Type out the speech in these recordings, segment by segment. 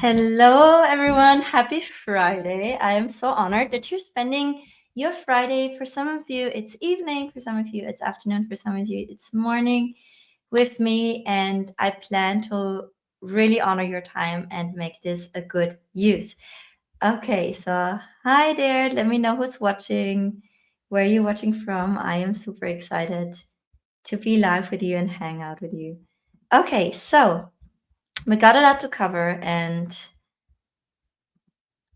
Hello, everyone. Happy Friday. I am so honored that you're spending your Friday. For some of you, it's evening. For some of you, it's afternoon. For some of you, it's morning with me. And I plan to really honor your time and make this a good use. Okay, so hi there. Let me know who's watching, where you're watching from. I am super excited to be live with you and hang out with you. Okay, so we got a lot to cover, and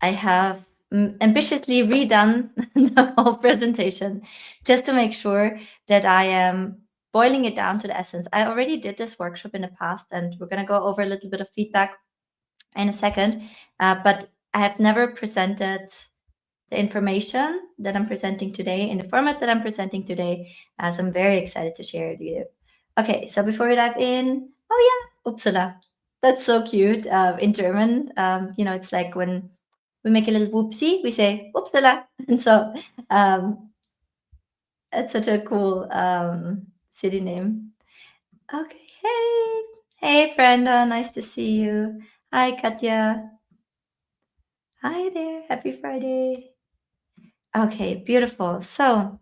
I have ambitiously redone the whole presentation just to make sure that I am boiling it down to the essence. I already did this workshop in the past, and we're going to go over a little bit of feedback in a second. But I have never presented the information that I'm presenting today in the format that I'm presenting today, as I'm very excited to share it with you. Okay, so before we dive in, oh yeah, Uppsala. That's so cute. In German, it's like when we make a little whoopsie, we say Uppsala. And so that's such a cool city name. Okay, hey. Hey, Brenda, nice to see you. Hi, Katya. Hi there, happy Friday. Okay, beautiful. So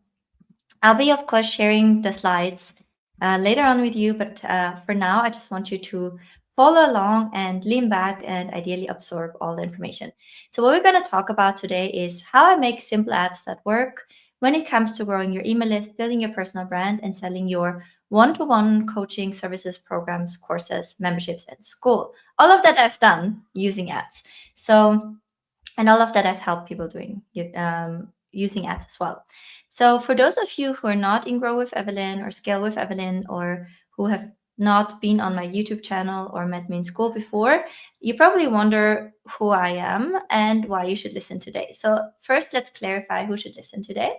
I'll be, of course, sharing the slides later on with you, but for now, I just want you to follow along and lean back and ideally absorb all the information. So what we're going to talk about today is how I make simple ads that work when it comes to growing your email list, building your personal brand, and selling your one-to-one coaching services, programs, courses, memberships, and school. All of that I've done using ads. So, and all of that I've helped people doing using ads as well. So for those of you who are not in Grow with Evelyn or Scale with Evelyn, or who have not been on my YouTube channel or met me in school before, you probably wonder who I am and why you should listen today. So first, let's clarify who should listen today.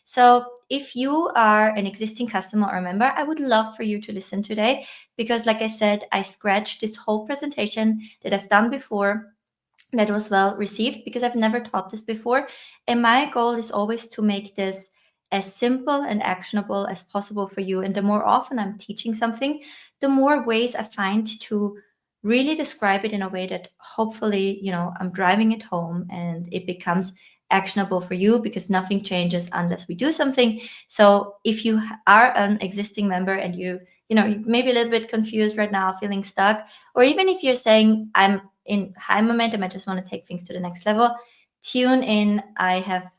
So if you are an existing customer or member, I would love for you to listen today because, like I said, I scratched this whole presentation that I've done before that was well received because I've never taught this before. And my goal is always to make this as simple and actionable as possible for you. And the more often I'm teaching something, the more ways I find to really describe it in a way that hopefully, I'm driving it home and it becomes actionable for you because nothing changes unless we do something. So if you are an existing member and you maybe a little bit confused right now, feeling stuck, or even if you're saying, I'm in high momentum, I just want to take things to the next level, tune in. I have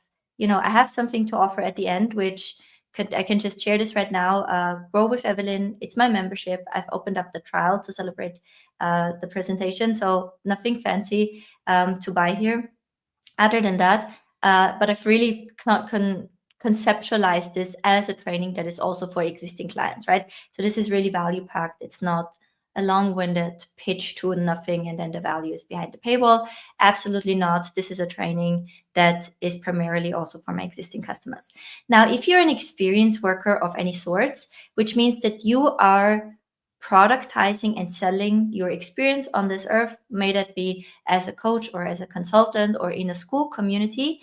something to offer at the end, which I can just share this right now. Grow with Evelyn. It's my membership. I've opened up the trial to celebrate the presentation. So nothing fancy to buy here other than that. But I've really conceptualized this as a training that is also for existing clients, right? So this is really value packed. It's not a long-winded pitch to nothing and then the value is behind the paywall. Absolutely not. This is a training that is primarily also for my existing customers. Now, if you're an experienced worker of any sorts, which means that you are productizing and selling your experience on this earth, may that be as a coach or as a consultant or in a school community.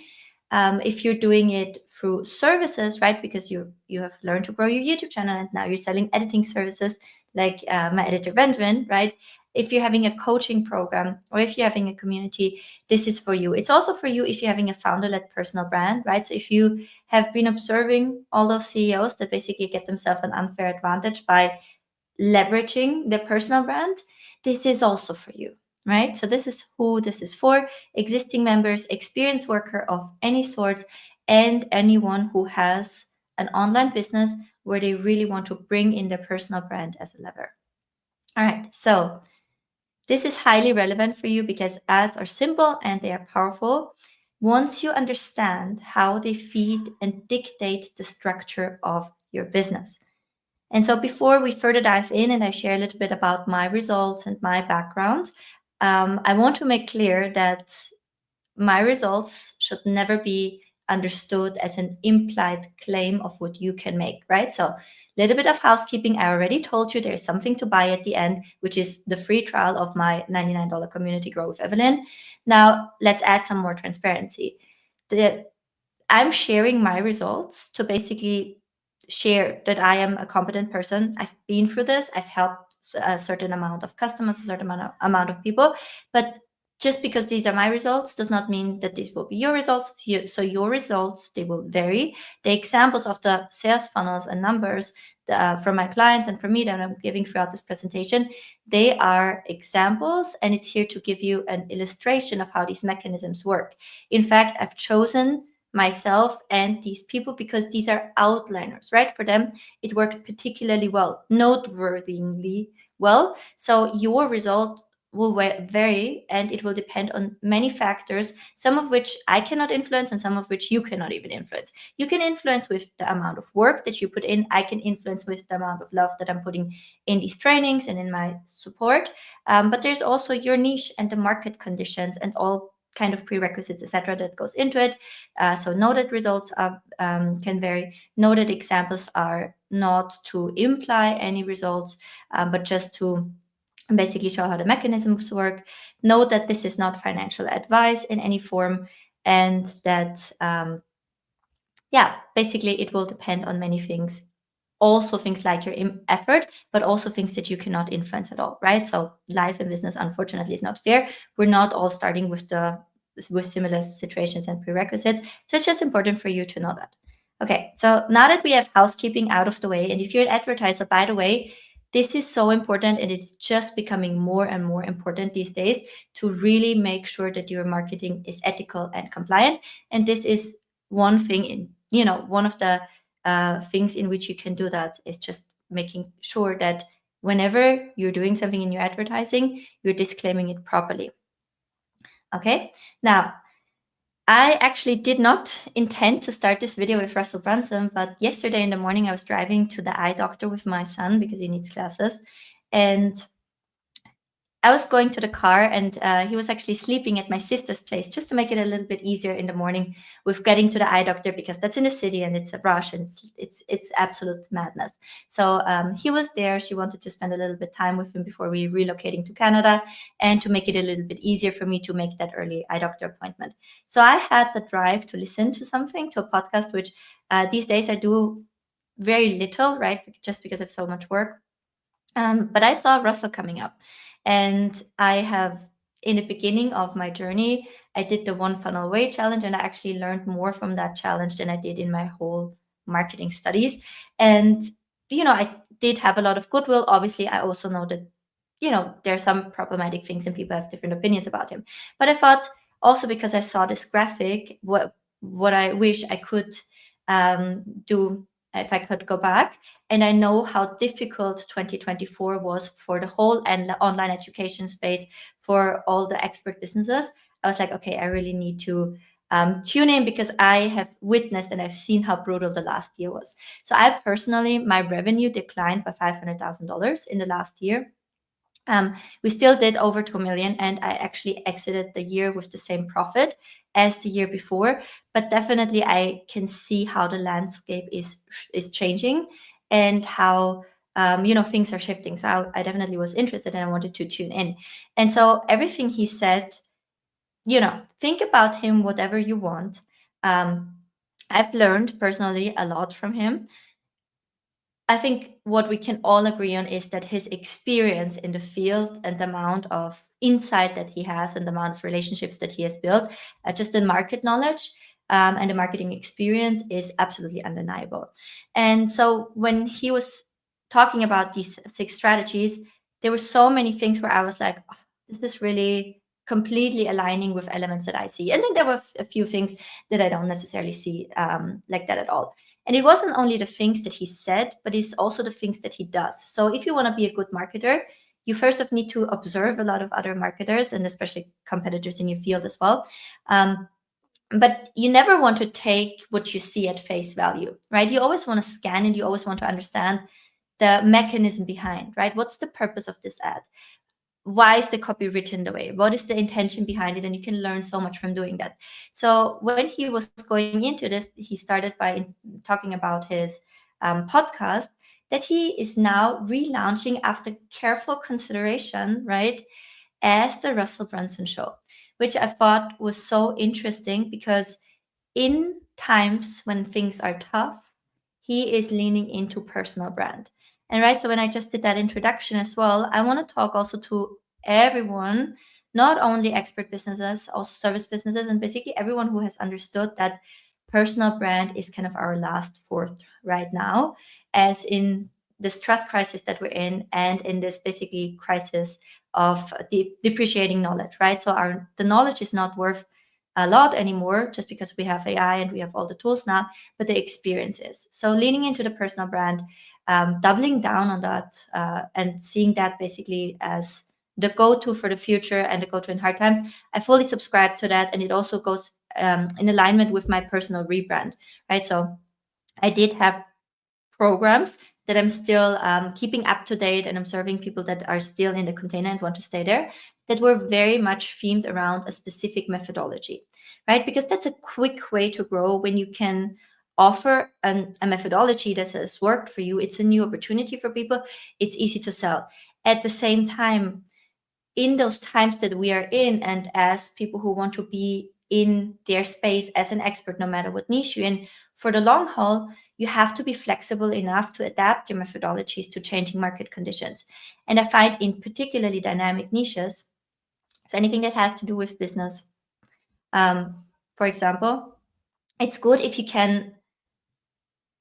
If you're doing it through services, right, because you have learned to grow your YouTube channel and now you're selling editing services like my editor Benjamin, right? If you're having a coaching program or if you're having a community, this is for you. It's also for you if you're having a founder-led personal brand, right? So if you have been observing all those CEOs that basically get themselves an unfair advantage by leveraging their personal brand, this is also for you, right? So this is who this is for: existing members, experienced worker of any sort, and anyone who has an online business where they really want to bring in their personal brand as a lever. All right, so this is highly relevant for you because ads are simple and they are powerful once you understand how they feed and dictate the structure of your business. And so before we further dive in and I share a little bit about my results and my background, I want to make clear that my results should never be understood as an implied claim of what you can make, right? So a little bit of housekeeping. I already told you there's something to buy at the end, which is the free trial of my $99 community Grow with Evelyn. Now let's add some more transparency. I'm sharing my results to basically share that I am a competent person. I've been through this. I've helped a certain amount of customers, a certain amount of people, but just because these are my results does not mean that these will be your results. So your results, they will vary. The examples of the sales funnels and numbers from my clients and from me that I'm giving throughout this presentation, they are examples, and it's here to give you an illustration of how these mechanisms work. In fact, I've chosen myself and these people because these are outliners, right? For them, it worked particularly well, noteworthily well. So your result will vary, and it will depend on many factors, some of which I cannot influence and some of which you cannot even influence. You can influence with the amount of work that you put in. I can influence with the amount of love that I'm putting in these trainings and in my support. But there's also your niche and the market conditions and all kind of prerequisites, etc., that goes into it. So noted results can vary. Noted examples are not to imply any results, but just to basically show how the mechanisms work. Note that this is not financial advice in any form, and that basically it will depend on many things. Also things like your effort, but also things that you cannot influence at all, right? So life and business, unfortunately, is not fair. We're not all starting with similar situations and prerequisites. So it's just important for you to know that. Okay, so now that we have housekeeping out of the way, and if you're an advertiser, by the way, this is so important, and it's just becoming more and more important these days to really make sure that your marketing is ethical and compliant. And this is one thing one of the things in which you can do that is just making sure that whenever you're doing something in your advertising, you're disclaiming it properly. Okay, now I actually did not intend to start this video with Russell Brunson, but yesterday in the morning I was driving to the eye doctor with my son because he needs glasses, and I was going to the car, and he was actually sleeping at my sister's place, just to make it a little bit easier in the morning with getting to the eye doctor, because that's in the city and it's a rush and it's absolute madness. So he was there. She wanted to spend a little bit time with him before we relocating to Canada, and to make it a little bit easier for me to make that early eye doctor appointment. So I had the drive to listen to something, to a podcast, which these days I do very little, right? Just because of so much work. But I saw Russell coming up, and I have, in the beginning of my journey, I did the One Funnel Away challenge, and I actually learned more from that challenge than I did in my whole marketing studies. And, I did have a lot of goodwill. Obviously, I also know that, there are some problematic things and people have different opinions about him. But I thought also, because I saw this graphic, what I wish I could do if I could go back. And I know how difficult 2024 was for the whole online education space, for all the expert businesses. I was like, okay, I really need to tune in, because I have witnessed and I've seen how brutal the last year was. So I personally, my revenue declined by $500,000 in the last year. We still did over 2 million, and I actually exited the year with the same profit as the year before. But definitely, I can see how the landscape is changing, and how things are shifting. So I definitely was interested, and I wanted to tune in. And so everything he said, think about him whatever you want. I've learned personally a lot from him. I think what we can all agree on is that his experience in the field and the amount of insight that he has and the amount of relationships that he has built, just the market knowledge and the marketing experience, is absolutely undeniable. And so when he was talking about these 6 strategies, there were so many things where I was like, oh, this is really completely aligning with elements that I see. And then there were a few things that I don't necessarily see like that at all. And it wasn't only the things that he said, but it's also the things that he does. So if you want to be a good marketer, you first of need to observe a lot of other marketers, and especially competitors in your field as well. But you never want to take what you see at face value, right? You always want to scan, and you always want to understand the mechanism behind, right? What's the purpose of this ad? Why is the copy written the way? What is the intention behind it? And you can learn so much from doing that. So when he was going into this, he started by talking about his podcast that he is now relaunching after careful consideration, right, as the Russell Brunson Show, which I thought was so interesting, because in times when things are tough, he is leaning into personal brand. And right, so when I just did that introduction as well, I want to talk also to everyone, not only expert businesses, also service businesses, and basically everyone who has understood that personal brand is kind of our last fourth right now, as in this trust crisis that we're in, and in this basically crisis of depreciating knowledge, right? So the knowledge is not worth a lot anymore just because we have AI and we have all the tools now, but the experience is. So leaning into the personal brand, doubling down on that, and seeing that basically as the go-to for the future and the go-to in hard times. I fully subscribe to that, and it also goes in alignment with my personal rebrand, right? So I did have programs that I'm still keeping up to date, and I'm serving people that are still in the container and want to stay there, that were very much themed around a specific methodology, right? Because that's a quick way to grow when you can offer a methodology that has worked for you. It's a new opportunity for people. It's easy to sell. At the same time, in those times that we are in, and as people who want to be in their space as an expert, no matter what niche you're in, for the long haul, you have to be flexible enough to adapt your methodologies to changing market conditions. And I find in particularly dynamic niches, so anything that has to do with business, for example, it's good if you can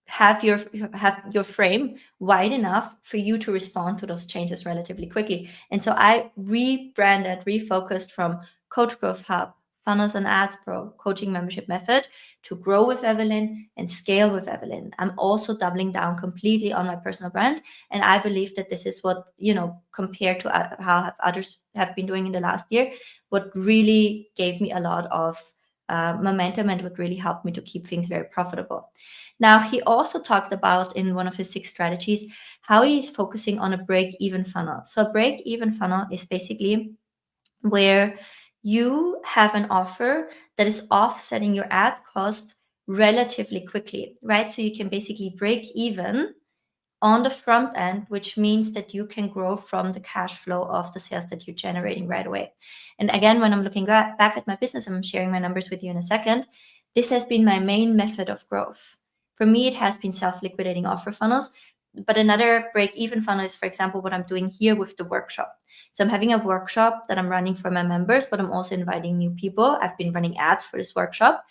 have your frame wide enough for you to respond to those changes relatively quickly. And so I rebranded, refocused from Coach Growth Hub, Funnels and Ads Pro, coaching membership method, to Grow with Evelyn and Scale with Evelyn. I'm also doubling down completely on my personal brand. And I believe that this is what, compared to how others have been doing in the last year, what really gave me a lot of momentum and what really helped me to keep things very profitable. Now, he also talked about in one of his 6 strategies how he's focusing on a break-even funnel. So a break-even funnel is basically where you have an offer that is offsetting your ad cost relatively quickly, right? So you can basically break even on the front end, which means that you can grow from the cash flow of the sales that you're generating right away. And again, when I'm looking back at my business, I'm sharing my numbers with you in a second, this has been my main method of growth. For me, it has been self-liquidating offer funnels. But another break-even funnel is, for example, what I'm doing here with the workshop. So I'm having a workshop that I'm running for my members, but I'm also inviting new people. I've been running ads for this workshop.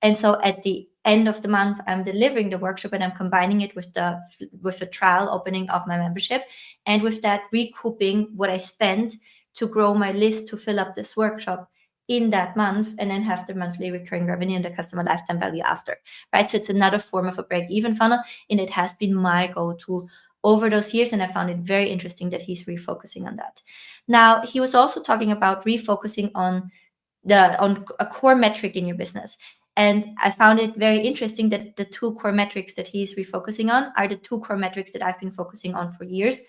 And so at the end of the month, I'm delivering the workshop and I'm combining it with the trial opening of my membership, and with that recouping what I spent to grow my list to fill up this workshop in that month, and then have the monthly recurring revenue and the customer lifetime value after, right? So it's another form of a break-even funnel, and it has been my go-to over those years, and I found it very interesting that he's refocusing on that. Now, he was also talking about refocusing on a core metric in your business. And I found it very interesting that the 2 core metrics that he's refocusing on are the 2 core metrics that I've been focusing on for years: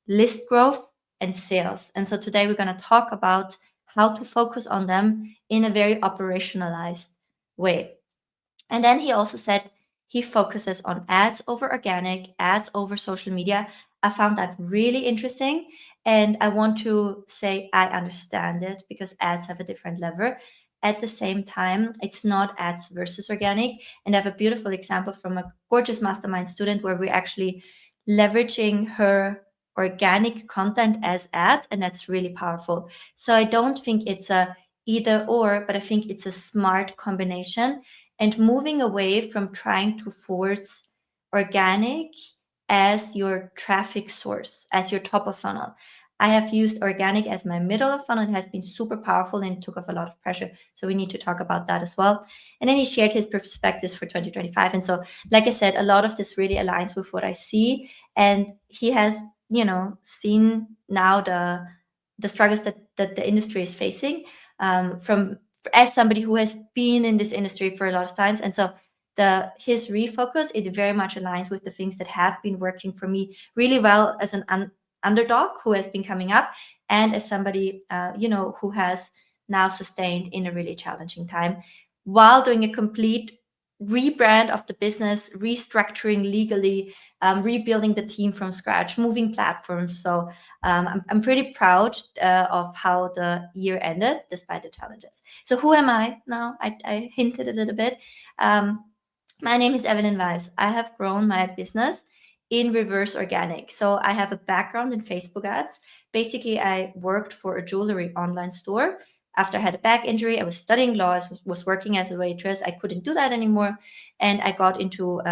list growth and sales. And so today we're going to talk about how to focus on them in a very operationalized way. And then he also said he focuses on ads over organic, ads over social media. I found that really interesting. And I want to say I understand it, because ads have a different lever. At the same time, it's not ads versus organic. And I have a beautiful example from a gorgeous mastermind student where we're actually leveraging her organic content as ads, and that's really powerful. So I don't think it's a either or, but I think it's a smart combination, and moving away from trying to force organic as your traffic source, as your top of funnel. I have used organic as my middle of funnel. It has been super powerful and took off a lot of pressure. So we need to talk about that as well. And then he shared his perspectives for 2025. And so, like I said, a lot of this really aligns with what I see. And he has, seen now the struggles that the industry is facing, from as somebody who has been in this industry for a lot of times. And so his refocus, it very much aligns with the things that have been working for me really well as an underdog who has been coming up, and as somebody who has now sustained in a really challenging time, while doing a complete rebrand of the business, restructuring legally, rebuilding the team from scratch, moving platforms. So I'm pretty proud of how the year ended despite the challenges. So who am I now? I hinted a little bit. My name is Evelyn Weiss. I have grown my business in reverse organic. So I have a background in Facebook ads. Basically, I worked for a jewelry online store. After I had a back injury, I was studying law, I was working as a waitress. I couldn't do that anymore. And I got into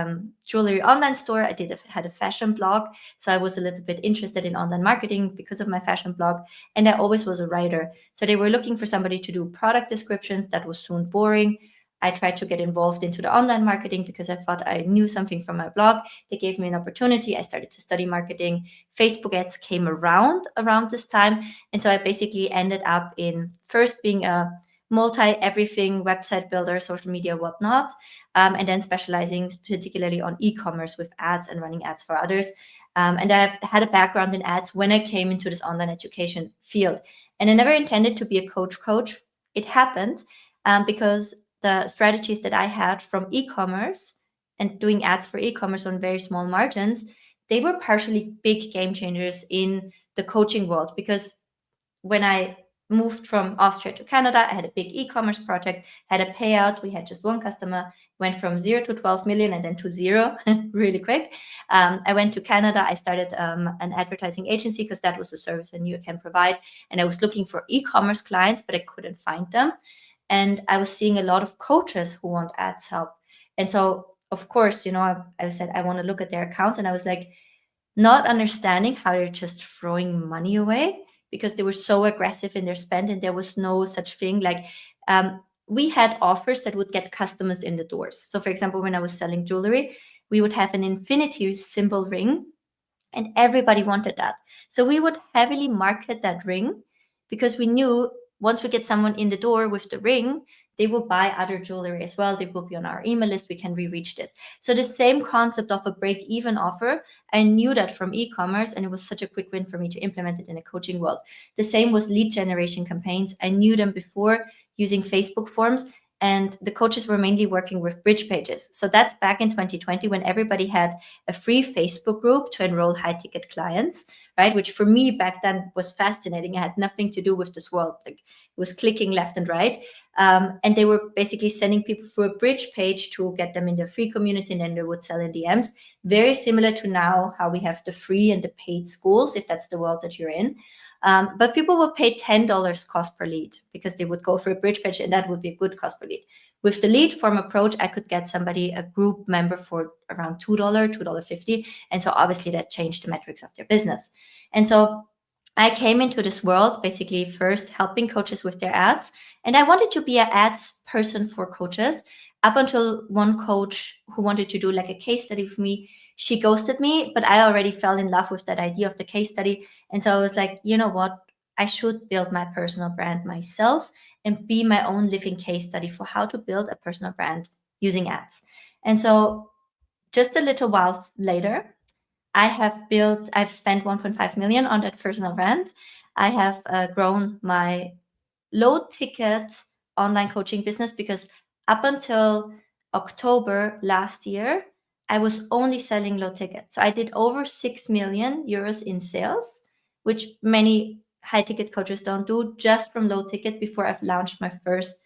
jewelry online store. I had a fashion blog. So I was a little bit interested in online marketing because of my fashion blog. And I always was a writer. So they were looking for somebody to do product descriptions. That was soon boring. I tried to get involved into the online marketing because I thought I knew something from my blog. They gave me an opportunity. I started to study marketing. Facebook ads came around this time. And so I basically ended up in first being a multi-everything website builder, social media, whatnot, and then specializing particularly on e-commerce with ads and running ads for others. And I've had a background in ads when I came into this online education field. And I never intended to be a coach. It happened because the strategies that I had from e-commerce and doing ads for e-commerce on very small margins, they were partially big game changers in the coaching world. Because when I moved from Austria to Canada, I had a big e-commerce project, had a payout. We had just one customer, went from 0 to 12 million and then to 0 really quick. I went to Canada. I started an advertising agency because that was a service I knew I can provide. And I was looking for e-commerce clients, but I couldn't find them. And I was seeing a lot of coaches who want ads help. And so, of course, I said, I want to look at their accounts. And I was like, not understanding how they're just throwing money away because they were so aggressive in their spend and there was no such thing. Like we had offers that would get customers in the doors. So, for example, when I was selling jewelry, we would have an infinity symbol ring and everybody wanted that. So we would heavily market that ring because we knew once we get someone in the door with the ring, they will buy other jewelry as well. They will be on our email list. We can reach this. So the same concept of a break-even offer, I knew that from e-commerce, and it was such a quick win for me to implement it in a coaching world. The same was lead generation campaigns. I knew them before using Facebook forms, and the coaches were mainly working with bridge pages. So that's back in 2020 when everybody had a free Facebook group to enroll high-ticket clients, right? Which for me back then was fascinating. I had nothing to do with this world. Like it was clicking left and right. And they were basically sending people through a bridge page to get them in their free community, and then they would sell in DMs. Very similar to now how we have the free and the paid schools, if that's the world that you're in. But people would pay $10 cost per lead because they would go for a bridge page, and that would be a good cost per lead. With the lead form approach, I could get somebody, a group member, for around $2, $2.50. And so obviously that changed the metrics of their business. And so I came into this world basically first helping coaches with their ads. And I wanted to be an ads person for coaches up until one coach who wanted to do like a case study with me. She ghosted me, but I already fell in love with that idea of the case study. And so I was like, you know what? I should build my personal brand myself and be my own living case study for how to build a personal brand using ads. And so just a little while later, I've spent 1.5 million on that personal brand. I have grown my low ticket online coaching business because up until October last year, I was only selling low ticket. So I did over 6 million euros in sales, which many high ticket coaches don't do, just from low ticket before I've launched my first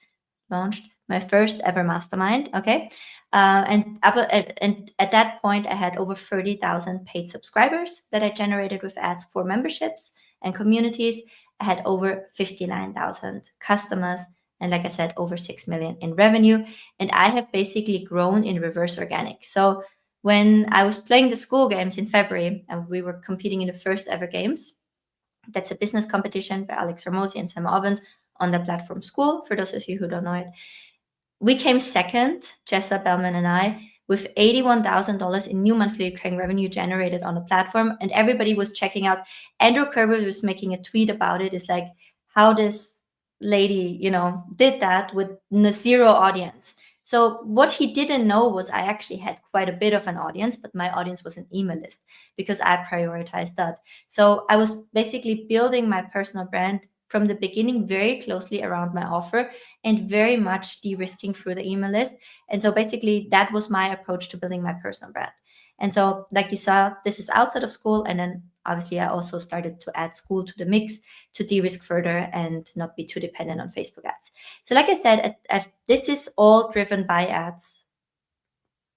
ever mastermind. Okay. And at that point, I had over 30,000 paid subscribers that I generated with ads for memberships and communities. I had over 59,000 customers. And like I said, over 6 million in revenue. And I have basically grown in reverse organic. So when I was playing the school games in February and we were competing in the first ever games, that's a business competition by Alex Ramosi and Sam Ovens on the platform School, for those of you who don't know it. We came second, Jessa Bellman and I, with $81,000 in new monthly recurring revenue generated on the platform. And everybody was checking out. Andrew Kerber was making a tweet about it. It's like how this lady, did that with zero audience. So what he didn't know was I actually had quite a bit of an audience, but my audience was an email list because I prioritized that. So I was basically building my personal brand from the beginning very closely around my offer and very much de-risking through the email list. And so basically that was my approach to building my personal brand. And so like you saw, this is outside of school. And then obviously I also started to add school to the mix to de-risk further and not be too dependent on Facebook ads. So like I said, this is all driven by ads,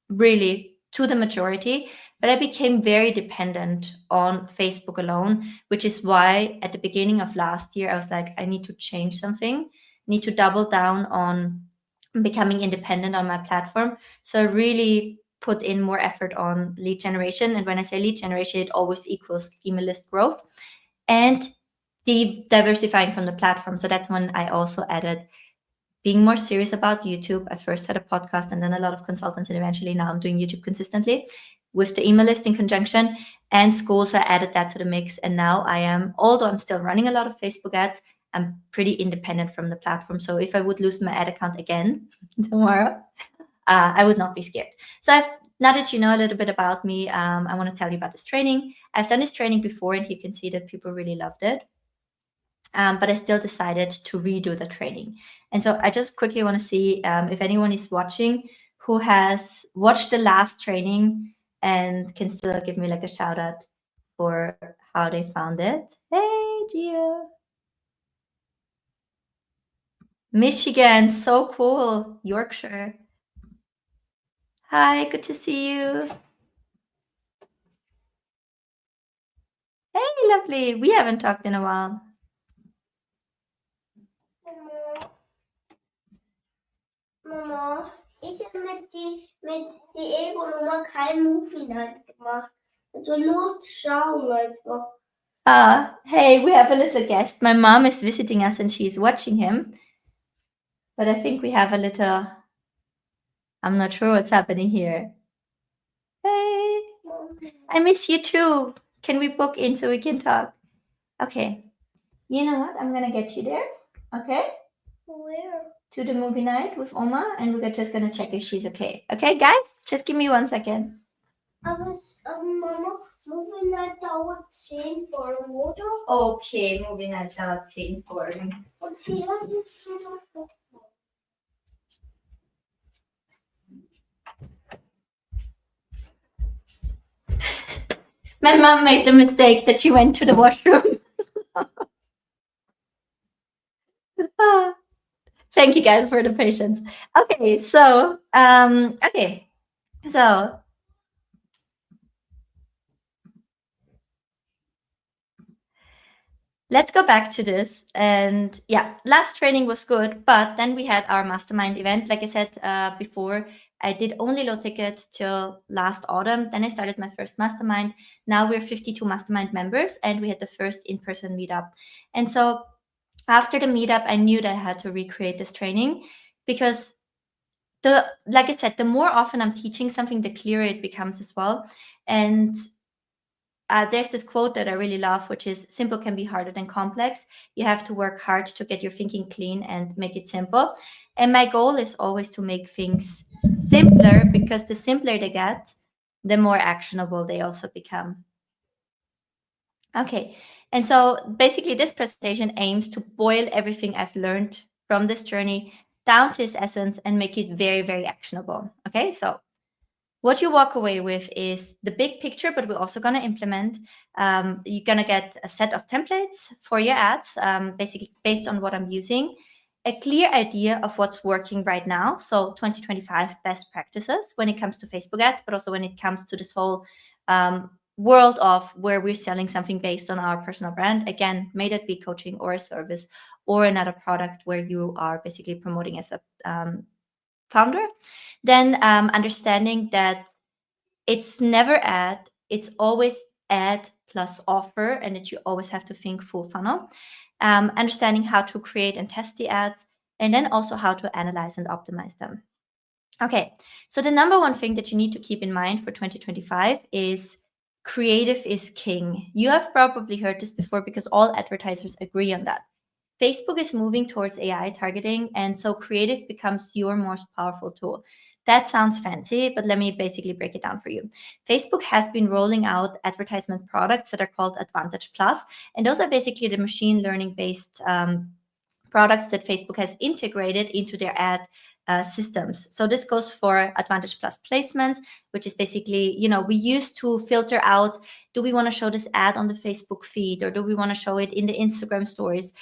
really to the majority, but I became very dependent on Facebook alone, which is why at the beginning of last year, I was like, I need to change something, need to double down on becoming independent on my platform. So I really put in more effort on lead generation. And when I say lead generation, it always equals email list growth and diversifying from the platform. So that's when I also added being more serious about YouTube. I first had a podcast and then a lot of consultants, and eventually now I'm doing YouTube consistently with the email list in conjunction and school. So I added that to the mix. And now I am, although I'm still running a lot of Facebook ads, I'm pretty independent from the platform. So if I would lose my ad account again tomorrow, I would not be scared. So now that you know a little bit about me, I want to tell you about this training. I've done this training before, and you can see that people really loved it. But I still decided to redo the training. And so I just quickly want to see if anyone is watching who has watched the last training and can still give me like a shout out for how they found it. Hey, Gio. Michigan, so cool. Yorkshire. Hi, good to see you. Hey, lovely. We haven't talked in a while. Mama, ich habe mit Ego-Nummer kein Movie Night gemacht. Also nur schauen einfach. Hey, we have a little guest. My mom is visiting us and she's watching him. But I think we have a little, I'm not sure what's happening here. Hey, I miss you too. Can we book in so we can talk? Okay. You know what? I'm gonna get you there. Okay? Where? To the movie night with Oma, and we're just gonna check if she's okay. Okay, guys? Just give me 1 second. Aber Mama, Movie Night dauert 10 Folgen, oder? Okay, movie night dauert 10 Folgen. Und hier ist so. My mom made the mistake that she went to the washroom. Thank you guys for the patience. Okay, so let's go back to this. And yeah, last training was good, but then we had our mastermind event. Like I said before, I did only low ticket till last autumn. Then I started my first mastermind. Now we're 52 mastermind members, and we had the first in-person meetup. And so after the meetup, I knew that I had to recreate this training because like I said, the more often I'm teaching something, the clearer it becomes as well. And there's this quote that I really love, which is simple can be harder than complex. You have to work hard to get your thinking clean and make it simple. And my goal is always to make things simpler, because the simpler they get, the more actionable they also become. Okay, and so basically this presentation aims to boil everything I've learned from this journey down to its essence and make it very, very actionable. Okay, so what you walk away with is the big picture, but we're also going to implement. You're going to get a set of templates for your ads, basically based on what I'm using, a clear idea of what's working right now. So 2025 best practices when it comes to Facebook ads, but also when it comes to this whole world of where we're selling something based on our personal brand. Again, may that be coaching or a service or another product where you are basically promoting as a founder. Then understanding that it's never ad, it's always ad plus offer, and that you always have to think full funnel. Understanding how to create and test the ads, and then also how to analyze and optimize them. Okay, so the number one thing that you need to keep in mind for 2025 is creative is king. You have probably heard this before because all advertisers agree on that. Facebook is moving towards AI targeting, and so creative becomes your most powerful tool. That sounds fancy, but let me basically break it down for you. Facebook has been rolling out advertisement products that are called Advantage Plus, and those are basically the machine learning based products that Facebook has integrated into their ad systems. So this goes for Advantage Plus placements, which is basically, we used to filter out, do we want to show this ad on the Facebook feed or do we want to show it in the Instagram stories?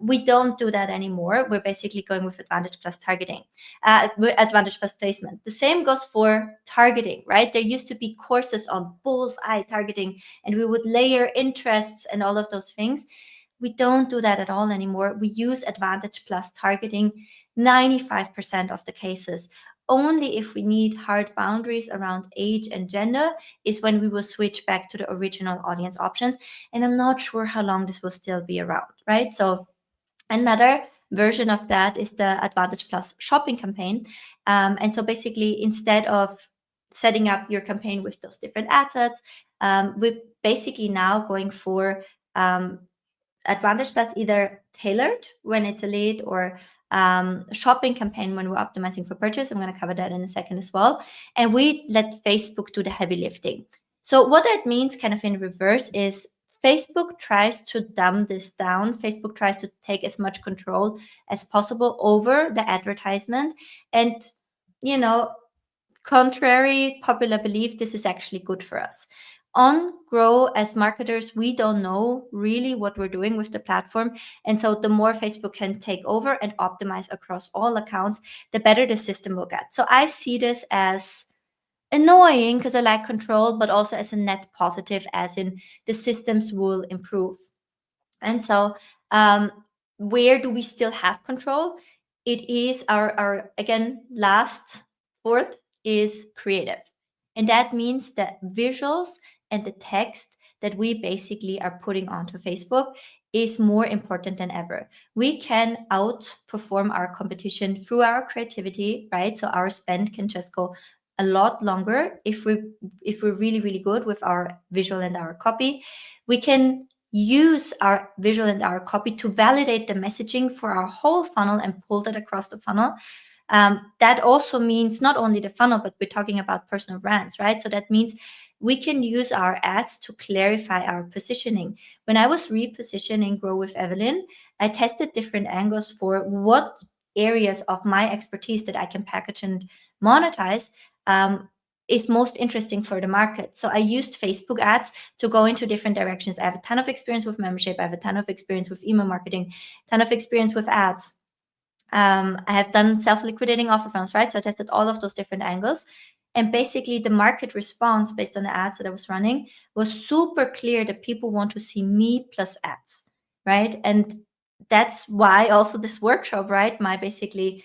we don't do that anymore. We're basically going with Advantage Plus targeting, Advantage Plus placement. The same goes for targeting, right? There used to be courses on bullseye targeting, and we would layer interests and all of those things. We don't do that at all anymore. We use Advantage Plus targeting 95% of the cases. Only if we need hard boundaries around age and gender is when we will switch back to the original audience options. And I'm not sure how long this will still be around, right? So another version of that is the Advantage Plus shopping campaign. And so basically, instead of setting up your campaign with those different ad sets, we're basically now going for Advantage Plus either tailored when it's a lead or shopping campaign when we're optimizing for purchase. I'm going to cover that in a second as well. And we let Facebook do the heavy lifting. So what that means kind of in reverse is Facebook tries to dumb this down. Facebook tries to take as much control as possible over the advertisement. And, you know, contrary popular belief, this is actually good for us. On Grow, as marketers, we don't know really what we're doing with the platform. And so the more Facebook can take over and optimize across all accounts, the better the system will get. So I see this as annoying because I like control, but also as a net positive, as in the systems will improve. And so where do we still have control? It is our again, last fourth is creative. And that means that visuals and the text that we basically are putting onto Facebook is more important than ever. We can outperform our competition through our creativity, right? So our spend can just go a lot longer if we're really, really good with our visual and our copy. We can use our visual and our copy to validate the messaging for our whole funnel and pull that across the funnel. That also means not only the funnel, but we're talking about personal brands, right? So that means we can use our ads to clarify our positioning. When I was repositioning Grow with Evelyn, I tested different angles for what areas of my expertise that I can package and monetize is most interesting for the market. So I used Facebook ads to go into different directions. I have a ton of experience with membership. I have a ton of experience with email marketing, ton of experience with ads. I have done self-liquidating offer funnels, right? So I tested all of those different angles. And basically the market response based on the ads that I was running was super clear that people want to see me plus ads, right? And that's why also this workshop, right? My basically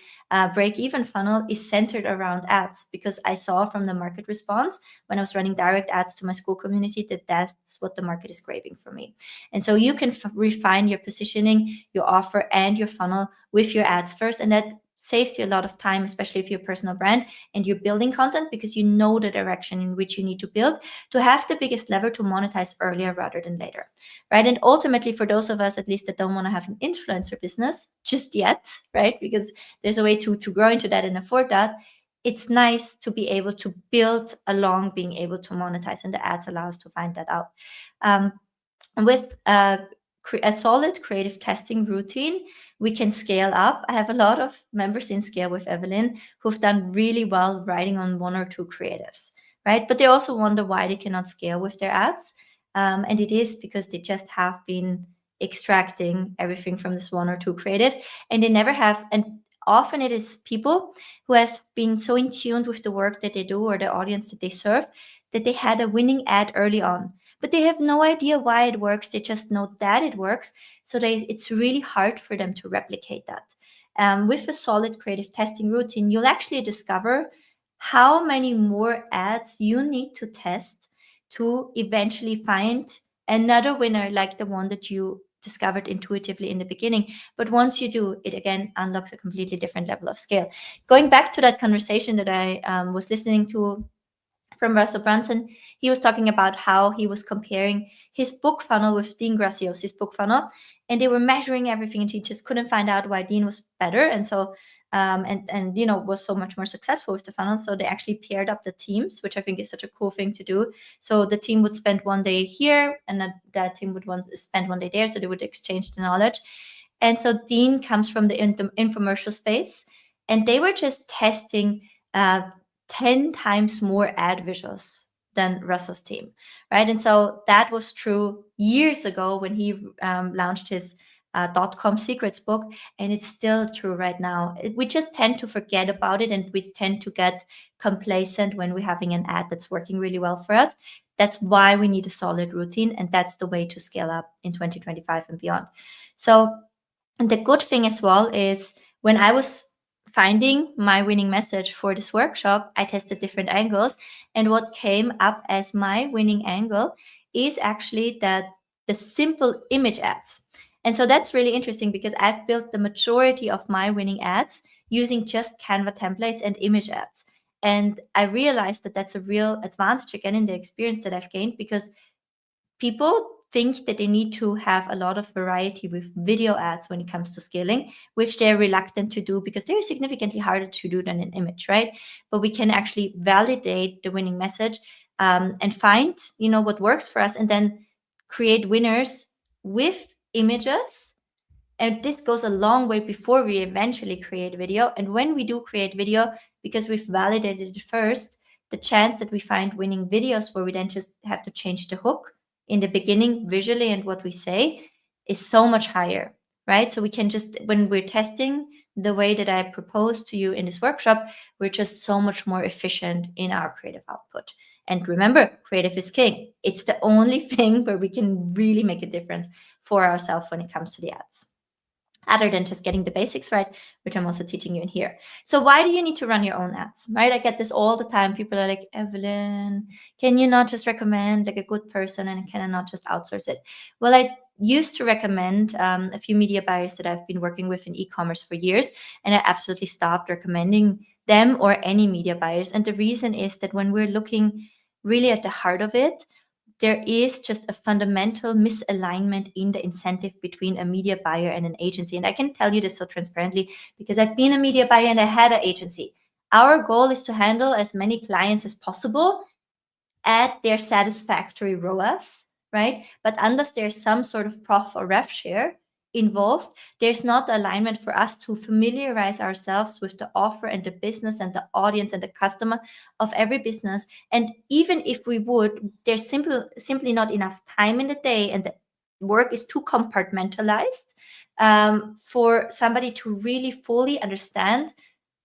break-even funnel is centered around ads, because I saw from the market response when I was running direct ads to my school community that that's what the market is craving for me. And so you can refine your positioning, your offer, and your funnel with your ads first. And that saves you a lot of time, especially if you're a personal brand and you're building content, because you know the direction in which you need to build to have the biggest lever to monetize earlier rather than later, right? And ultimately, for those of us at least that don't want to have an influencer business just yet, right? Because there's a way to grow into that and afford that. It's nice to be able to build along being able to monetize, and the ads allow us to find that out. With a solid creative testing routine, we can scale up. I have a lot of members in Scale with Evelyn who've done really well writing on one or two creatives, right? But they also wonder why they cannot scale with their ads. And it is because they just have been extracting everything from this one or two creatives, and they never have. And often it is people who have been so in tune with the work that they do or the audience that they serve that they had a winning ad early on, but they have no idea why it works. They just know that it works. So it's really hard for them to replicate that. With a solid creative testing routine, you'll actually discover how many more ads you need to test to eventually find another winner like the one that you discovered intuitively in the beginning. But once you do, it again unlocks a completely different level of scale. Going back to that conversation that I was listening to from Russell Brunson, he was talking about how he was comparing his book funnel with Dean Graciosa's book funnel, and they were measuring everything, and he just couldn't find out why Dean was better, and so and you know, was so much more successful with the funnel. So they actually paired up the teams, which I think is such a cool thing to do. So the team would spend one day here, and that team would spend one day there, so they would exchange the knowledge. And so Dean comes from the infomercial space, and they were just testing 10 times more ad visuals than Russell's team, right? And so that was true years ago when he launched his .com secrets book, and it's still true right now. We just tend to forget about it, and we tend to get complacent when we're having an ad that's working really well for us. That's why we need a solid routine, and that's the way to scale up in 2025 and beyond. So the good thing as well is when I was finding my winning message for this workshop, I tested different angles, and what came up as my winning angle is actually that the simple image ads. And so that's really interesting because I've built the majority of my winning ads using just Canva templates and image ads. And I realized that that's a real advantage again in the experience that I've gained, because people think that they need to have a lot of variety with video ads when it comes to scaling, which they're reluctant to do because they're significantly harder to do than an image, right? But we can actually validate the winning message and find, what works for us, and then create winners with images. And this goes a long way before we eventually create video. And when we do create video, because we've validated it first, the chance that we find winning videos where we then just have to change the hook in the beginning visually and what we say is so much higher, right? So we can just, when we're testing the way that I proposed to you in this workshop, we're just so much more efficient in our creative output. And remember, creative is king. It's the only thing where we can really make a difference for ourselves when it comes to the ads, other than just getting the basics right, which I'm also teaching you in here. So why do you need to run your own ads, right? I get this all the time. People are like, Evelyn, can you not just recommend like a good person, and can I not just outsource it? Well, I used to recommend a few media buyers that I've been working with in e-commerce for years, and I absolutely stopped recommending them or any media buyers. And the reason is that when we're looking really at the heart of it, there is just a fundamental misalignment in the incentive between a media buyer and an agency. And I can tell you this so transparently because I've been a media buyer and I had an agency. Our goal is to handle as many clients as possible at their satisfactory ROAS, right? But unless there's some sort of prof or rev share involved, there's not alignment for us to familiarize ourselves with the offer and the business and the audience and the customer of every business. And even if we would, there's simply not enough time in the day, and the work is too compartmentalized for somebody to really fully understand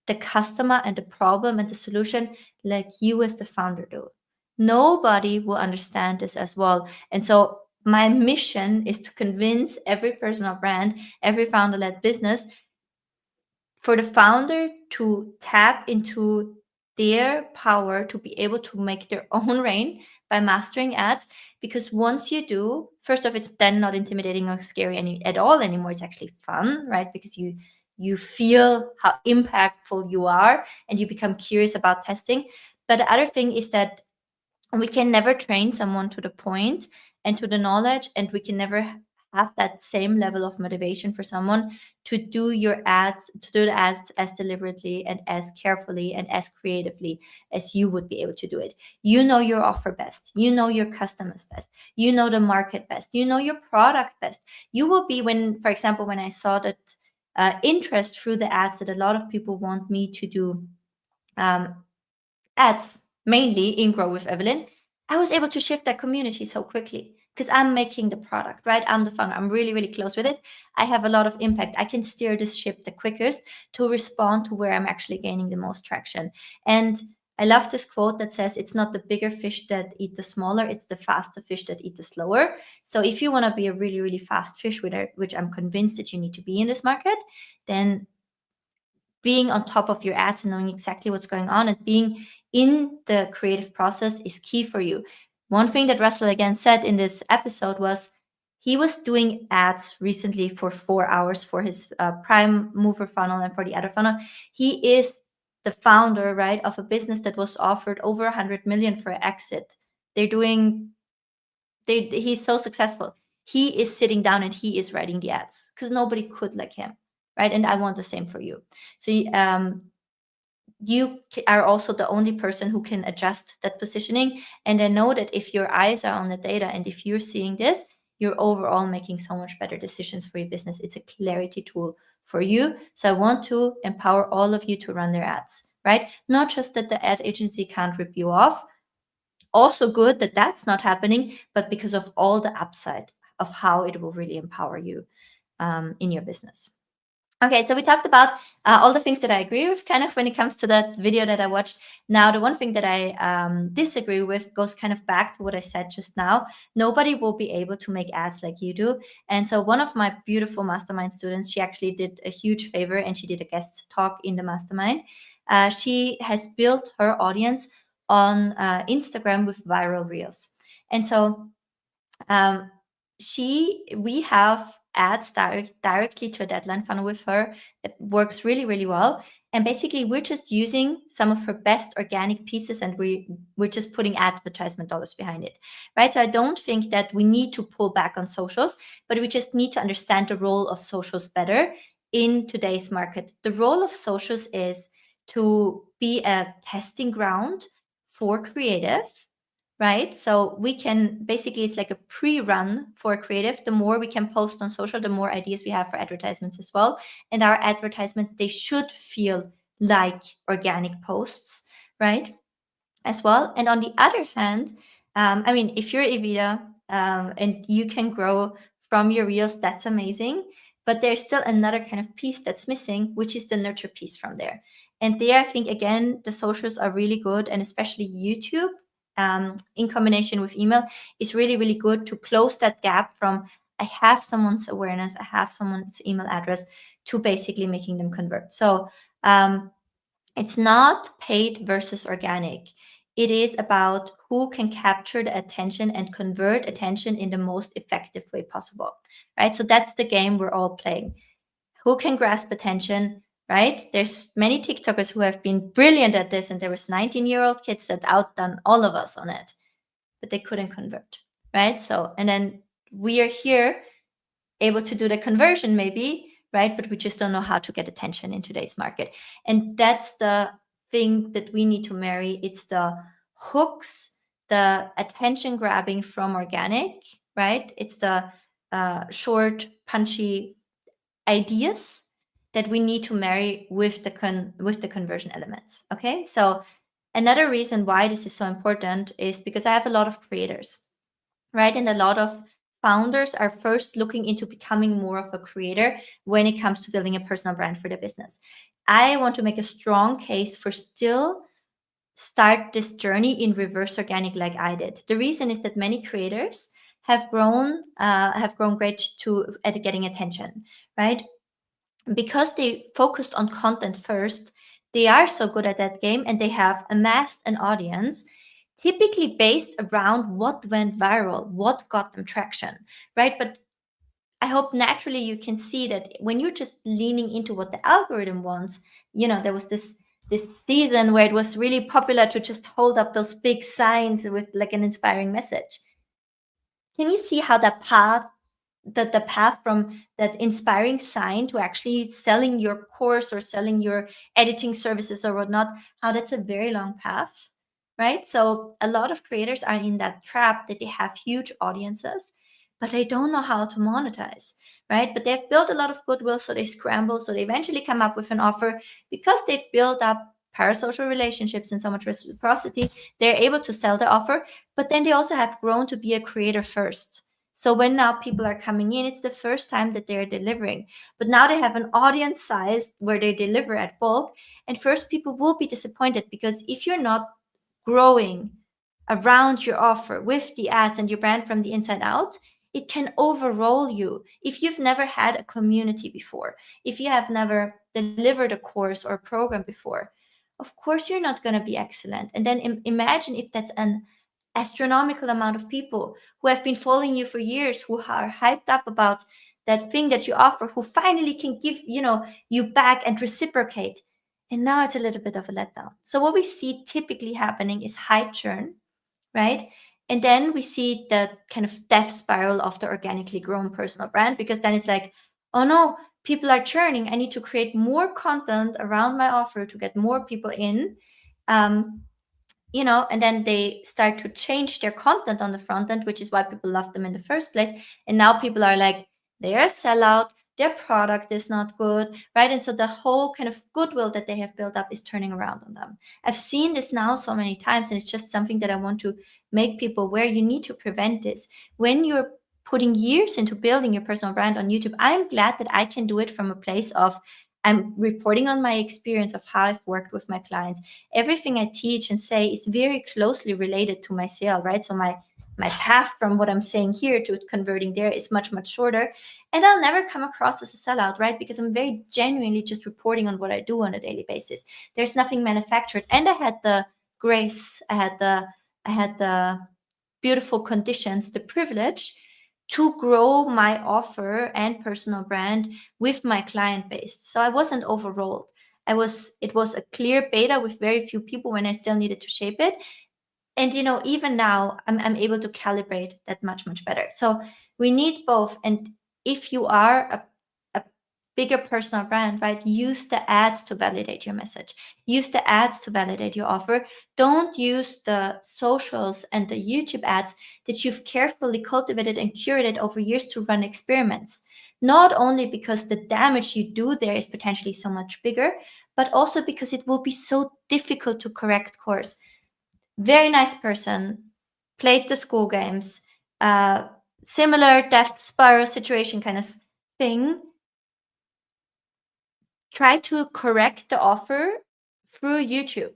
the customer and the problem and the solution like you as the founder do. Nobody will understand this as well. And so my mission is to convince every personal brand, every founder-led business, for the founder to tap into their power to be able to make their own rain by mastering ads. Because once you do, first off, it's then not intimidating or scary at all anymore. It's actually fun, right? Because you feel how impactful you are and you become curious about testing. But the other thing is that we can never train someone to the point and to the knowledge, and we can never have that same level of motivation for someone to do your ads, to do the ads as deliberately and as carefully and as creatively as you would be able to do it. You know your offer best. You know your customers best. You know the market best. You know your product best. You will be, when, for example, when I saw that interest through the ads, that a lot of people want me to do ads mainly in Grow with Evelyn, I was able to shift that community so quickly because I'm making the product, right? I'm the founder. I'm really, really close with it. I have a lot of impact. I can steer this ship the quickest to respond to where I'm actually gaining the most traction. And I love this quote that says, it's not the bigger fish that eat the smaller, it's the faster fish that eat the slower. So if you want to be a really, really fast fish, which I'm convinced that you need to be in this market, then being on top of your ads and knowing exactly what's going on and being in the creative process is key for you. One thing that Russell again said in this episode was he was doing ads recently for 4 hours for his prime mover funnel and for the other funnel. He is the founder, right, of a business that was offered over 100 million for exit. He's so successful. He is sitting down and he is writing the ads because nobody could like him, right? And I want the same for you. So you are also the only person who can adjust that positioning. And I know that if your eyes are on the data and if you're seeing this, you're overall making so much better decisions for your business. It's a clarity tool for you. So I want to empower all of you to run their ads, right? Not just that the ad agency can't rip you off. Also good that that's not happening, but because of all the upside of how it will really empower you. in your business. Okay, so we talked about all the things that I agree with kind of when it comes to that video that I watched. Now, the one thing that I disagree with goes kind of back to what I said just now. Nobody will be able to make ads like you do. And so one of my beautiful mastermind students, she actually did a huge favor and she did a guest talk in the mastermind. She has built her audience on Instagram with viral reels. And so we have ads directly to a deadline funnel with her. It works really, really well. And basically, we're just using some of her best organic pieces and we're just putting advertisement dollars behind it, right? So I don't think that we need to pull back on socials, but we just need to understand the role of socials better in today's market. The role of socials is to be a testing ground for creative, right? So we can basically, it's like a pre-run for creative. The more we can post on social, the more ideas we have for advertisements as well. And our advertisements, they should feel like organic posts, right? As well. And on the other hand, I mean, if you're Evita and you can grow from your reels, that's amazing. But there's still another kind of piece that's missing, which is the nurture piece from there. And there, I think, again, the socials are really good, and especially YouTube in combination with email is really, really good to close that gap from I have someone's awareness, I have someone's email address, to basically making them convert. So it's not paid versus organic. It is about who can capture the attention and convert attention in the most effective way possible, right? So that's the game we're all playing. Who can grasp attention, right? There's many TikTokers who have been brilliant at this, and there was 19-year-old kids that outdone all of us on it, but they couldn't convert, right? So, and then we are here able to do the conversion maybe, right? But we just don't know how to get attention in today's market. And that's the thing that we need to marry. It's the hooks, the attention grabbing from organic, right? It's the short, punchy ideas that we need to marry with the conversion elements. Okay, so another reason why this is so important is because I have a lot of creators, right? And a lot of founders are first looking into becoming more of a creator when it comes to building a personal brand for their business. I want to make a strong case for still start this journey in reverse organic like I did. The reason is that many creators have grown great at getting attention, right? Because they focused on content first, they are so good at that game and they have amassed an audience typically based around what went viral, what got them traction, right? But I hope naturally you can see that when you're just leaning into what the algorithm wants, there was this season where it was really popular to just hold up those big signs with like an inspiring message. Can you see how that the path from that inspiring sign to actually selling your course or selling your editing services or whatnot, how that's a very long path, right? So a lot of creators are in that trap that they have huge audiences, but they don't know how to monetize, right? But they've built a lot of goodwill, so they scramble, so they eventually come up with an offer because they've built up parasocial relationships and so much reciprocity. They're able to sell the offer, but then they also have grown to be a creator first. So when now people are coming in, it's the first time that they're delivering. But now they have an audience size where they deliver at bulk. And first, people will be disappointed because if you're not growing around your offer with the ads and your brand from the inside out, it can overroll you. If you've never had a community before, if you have never delivered a course or a program before, of course you're not going to be excellent. And then imagine if that's an astronomical amount of people who have been following you for years, who are hyped up about that thing that you offer, who finally can give you back and reciprocate. And now it's a little bit of a letdown. So what we see typically happening is high churn, right? And then we see the kind of death spiral of the organically grown personal brand, because then it's like, oh no, people are churning. I need to create more content around my offer to get more people in. And then they start to change their content on the front end, which is why people love them in the first place. And now people are like, they're a sellout, their product is not good, right? And so the whole kind of goodwill that they have built up is turning around on them. I've seen this now so many times, and it's just something that I want to make people aware. You need to prevent this. When you're putting years into building your personal brand on YouTube. I'm glad that I can do it from a place of I'm reporting on my experience of how I've worked with my clients. Everything I teach and say is very closely related to my sale, right? So my path from what I'm saying here to converting there is much, much shorter. And I'll never come across as a sellout, right? Because I'm very genuinely just reporting on what I do on a daily basis. There's nothing manufactured. And I had the grace, I had the beautiful conditions, the privilege to grow my offer and personal brand with my client base. So I wasn't overrolled. It was a clear beta with very few people when I still needed to shape it. And even now I'm able to calibrate that much, much better. So we need both. And if you are a bigger personal brand, right, use the ads to validate your message. Use the ads to validate your offer. Don't use the socials and the YouTube ads that you've carefully cultivated and curated over years to run experiments. Not only because the damage you do there is potentially so much bigger, but also because it will be so difficult to correct course. Very nice person, played the school games, similar Death Spiral situation kind of thing. Try to correct the offer through YouTube.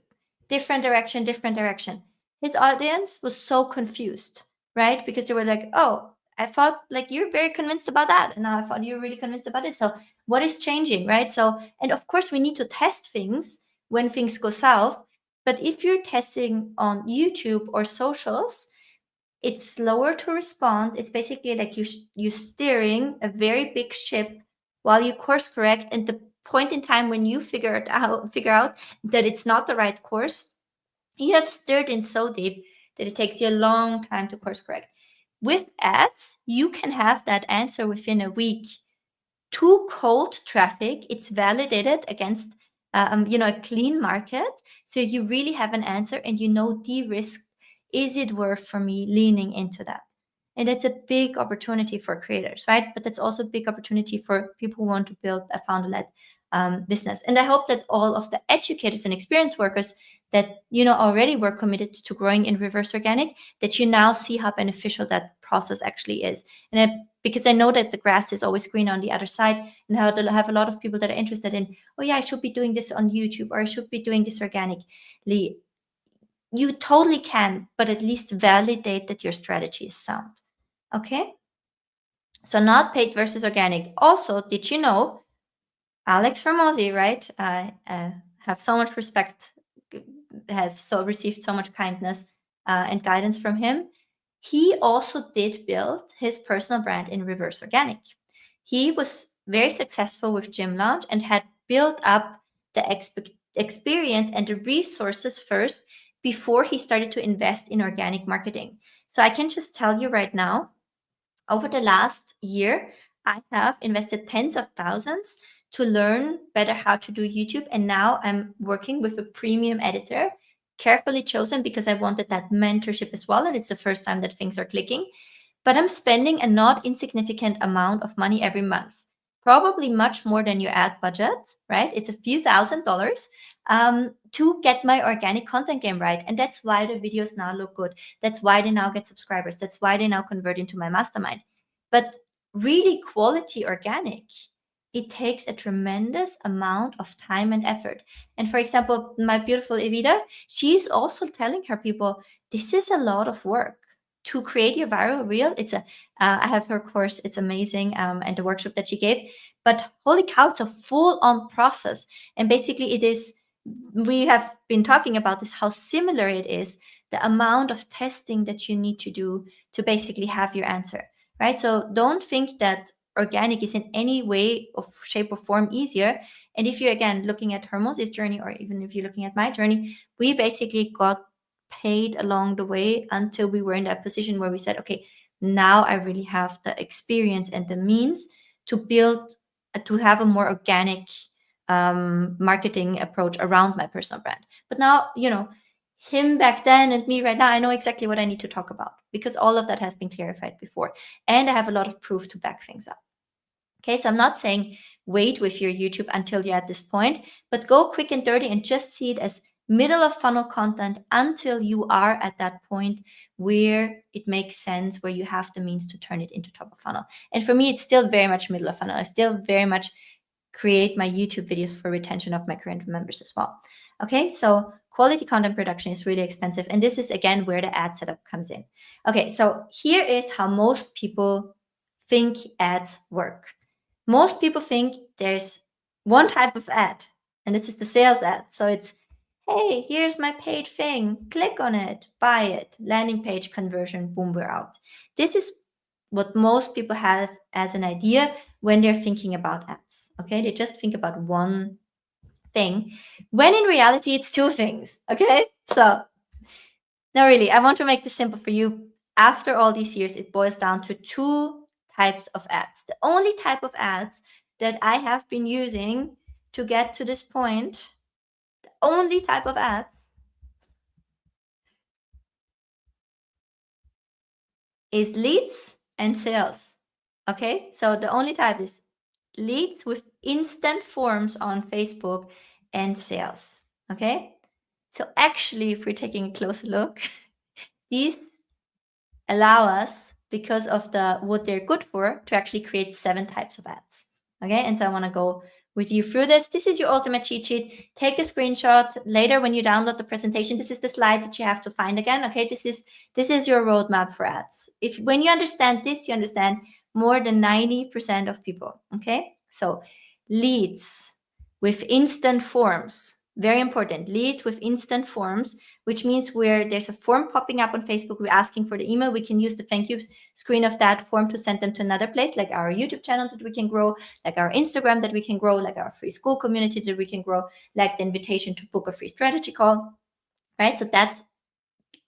Different direction, different direction. His audience was so confused, right? Because they were like, oh, I thought like you're very convinced about that. And now I thought you're really convinced about it. So what is changing, right? So, and of course we need to test things when things go south. But if you're testing on YouTube or socials, it's slower to respond. It's basically like you steering a very big ship while you course correct, and the point in time when you figure out that it's not the right course, you have steered in so deep that it takes you a long time to course correct. With ads, you can have that answer within a week. To cold traffic, it's validated against a clean market, so you really have an answer and de-risk. Is it worth for me leaning into that? And it's a big opportunity for creators, right? But that's also a big opportunity for people who want to build a founder-led business. And I hope that all of the educators and experience workers that already were committed to growing in reverse organic, that you now see how beneficial that process actually is. And because I know that the grass is always green on the other side, and how to have a lot of people that are interested in, oh yeah, I should be doing this on YouTube, or I should be doing this organically. You totally can, but at least validate that your strategy is sound. Okay? So not paid versus organic. Also, did you know Alex Hormozi, right? I have so much respect, have received so much kindness and guidance from him. He also did build his personal brand in reverse organic. He was very successful with Gym Lounge and had built up the experience and the resources first before he started to invest in organic marketing. So I can just tell you right now, over the last year, I have invested tens of thousands to learn better how to do YouTube. And now I'm working with a premium editor, carefully chosen because I wanted that mentorship as well. And it's the first time that things are clicking. But I'm spending a not insignificant amount of money every month, probably much more than your ad budget, right? It's a few $1,000s to get my organic content game right. And that's why the videos now look good. That's why they now get subscribers. That's why they now convert into my mastermind. But really quality organic, it takes a tremendous amount of time and effort. And for example, my beautiful Evita, she's also telling her people, this is a lot of work to create your viral reel. I have her course, it's amazing, and the workshop that she gave. But holy cow, it's a full-on process. And basically we have been talking about this, how similar it is, the amount of testing that you need to do to basically have your answer, right? So don't think that organic is in any way of shape or form easier. And if you're again looking at Hormozi's journey, or even if you're looking at my journey, we basically got paid along the way until we were in that position where we said, okay, now I really have the experience and the means to build, to have a more organic marketing approach around my personal brand. But now, him back then and me right now, I know exactly what I need to talk about because all of that has been clarified before. And I have a lot of proof to back things up. Okay, so I'm not saying wait with your YouTube until you're at this point, but go quick and dirty and just see it as middle of funnel content until you are at that point where it makes sense, where you have the means to turn it into top of funnel. And for me, it's still very much middle of funnel. I still very much create my YouTube videos for retention of my current members as well. Okay, so quality content production is really expensive. And this is, again, where the ad setup comes in. Okay, so here is how most people think ads work. Most people think there's one type of ad, and this is the sales ad. So it's, hey, here's my paid thing. Click on it, buy it, landing page conversion, boom, we're out. This is what most people have as an idea when they're thinking about ads. Okay, they just think about one thing, when in reality it's two things. Okay, so no, really, I want to make this simple for you. After all these years, it boils down to two types of ads. The only type of ads that I have been using to get to this point, the only type of ads is leads and sales. Okay, so the only type is leads with instant forms on Facebook and sales. Okay, so actually, if we're taking a closer look, these allow us, because of what they're good for, to actually create 7 types of ads. Okay, and so I want to go with you through this. This is your ultimate cheat sheet. Take a screenshot later when you download the presentation. This is the slide that you have to find again. Okay, this is your roadmap for ads. When you understand this, you understand more than 90% of people. Okay, so leads with instant forms. Very important. Leads with instant forms, which means where there's a form popping up on Facebook, we're asking for the email. We can use the thank you screen of that form to send them to another place, like our YouTube channel that we can grow, like our Instagram that we can grow, like our free school community that we can grow, like the invitation to book a free strategy call, right? So that's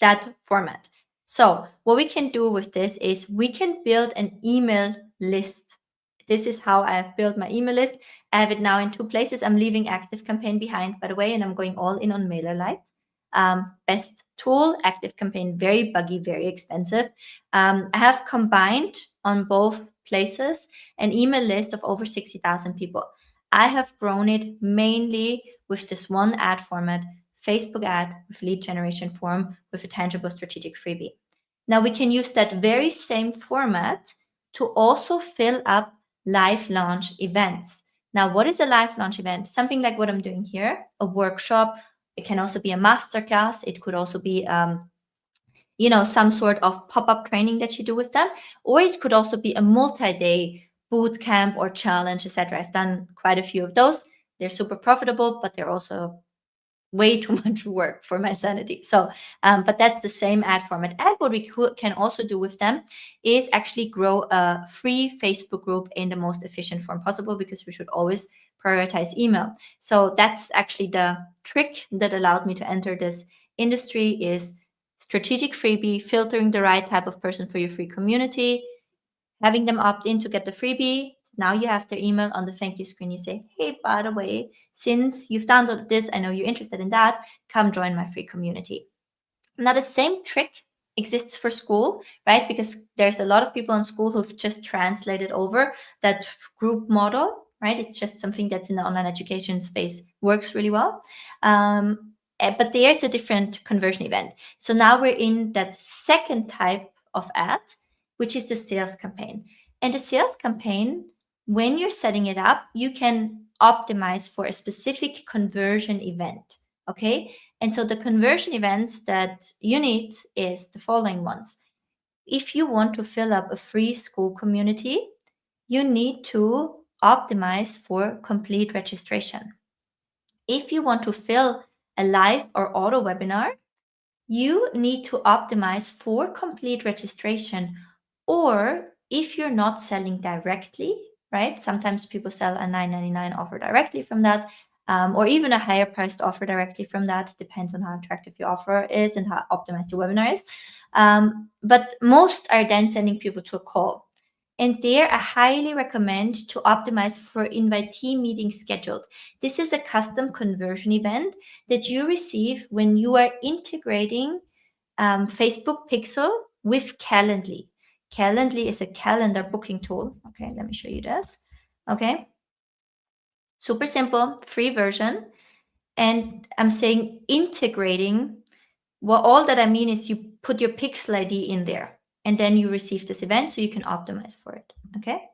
that format. So what we can do with this is we can build an email list. This is how I have built my email list. I have it now in 2 places. I'm leaving ActiveCampaign behind, by the way, and I'm going all in on MailerLite. Best tool, ActiveCampaign, very buggy, very expensive. I have combined on both places an email list of over 60,000 people. I have grown it mainly with this one ad format, Facebook ad with lead generation form with a tangible strategic freebie. Now we can use that very same format to also fill up live launch events. Now, what is a live launch event? Something like what I'm doing here, a workshop. It can also be a masterclass. It could also be, some sort of pop-up training that you do with them, or it could also be a multi-day boot camp or challenge, etc. I've done quite a few of those. They're super profitable, but they're also way too much work for my sanity. So, but that's the same ad format. And what we can also do with them is actually grow a free Facebook group in the most efficient form possible, because we should always prioritize email. So that's actually the trick that allowed me to enter this industry, is strategic freebie, filtering the right type of person for your free community, having them opt in to get the freebie. Now you have their email on the thank you screen. You say, hey, by the way, since you've downloaded this, I know you're interested in that, come join my free community. Now the same trick exists for school, right? Because there's a lot of people in school who've just translated over that group model, right? It's just something that's in the online education space, works really well. But there's a different conversion event. So now we're in that second type of ad, which is the sales campaign. And the sales campaign, when you're setting it up, you can optimize for a specific conversion event. Okay. And so the conversion events that you need is the following ones. If you want to fill up a free school community, you need to optimize for complete registration. If you want to fill a live or auto webinar, you need to optimize for complete registration. Or if you're not selling directly, right? Sometimes people sell a $9.99 offer directly from that, or even a higher priced offer directly from that. Depends on how attractive your offer is and how optimized your webinar is. But most are then sending people to a call. And there, I highly recommend to optimize for invitee meeting scheduled. This is a custom conversion event that you receive when you are integrating Facebook Pixel with Calendly. Calendly is a calendar booking tool. Okay, let me show you this. Okay, super simple, free version. And I'm saying integrating. Well, all that I mean is you put your Pixel ID in there, and then you receive this event so you can optimize for it. Okay.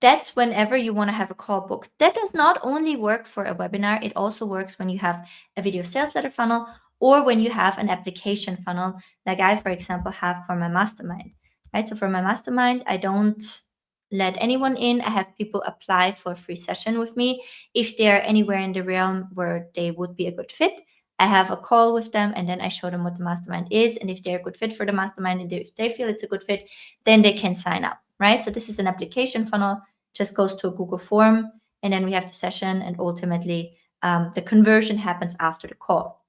That's whenever you want to have a call booked. That does not only work for a webinar, it also works when you have a video sales letter funnel or when you have an application funnel, like I, for example, have for my mastermind, right? So for my mastermind, I don't let anyone in. I have people apply for a free session with me. If they're anywhere in the realm where they would be a good fit, I have a call with them and then I show them what the mastermind is. And if they're a good fit for the mastermind and if they feel it's a good fit, then they can sign up, right? So this is an application funnel, just goes to a Google form, and then we have the session, and ultimately the conversion happens after the call.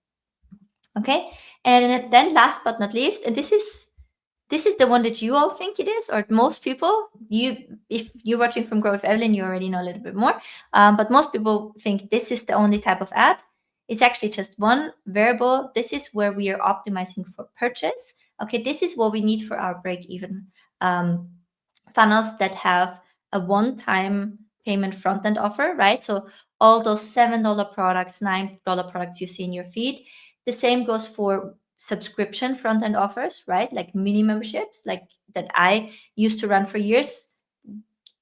Okay, and then last but not least, and this is the one that you all think it is, or most people, if you're watching from Grow with Evelyn, you already know a little bit more, but most people think this is the only type of ad. It's actually just one variable. This is where we are optimizing for purchase. Okay, this is what we need for our break-even funnels that have a one-time payment front-end offer, right? So all those $7 products, $9 products you see in your feed. The same goes for subscription front-end offers, right? Like mini memberships, like that I used to run for years,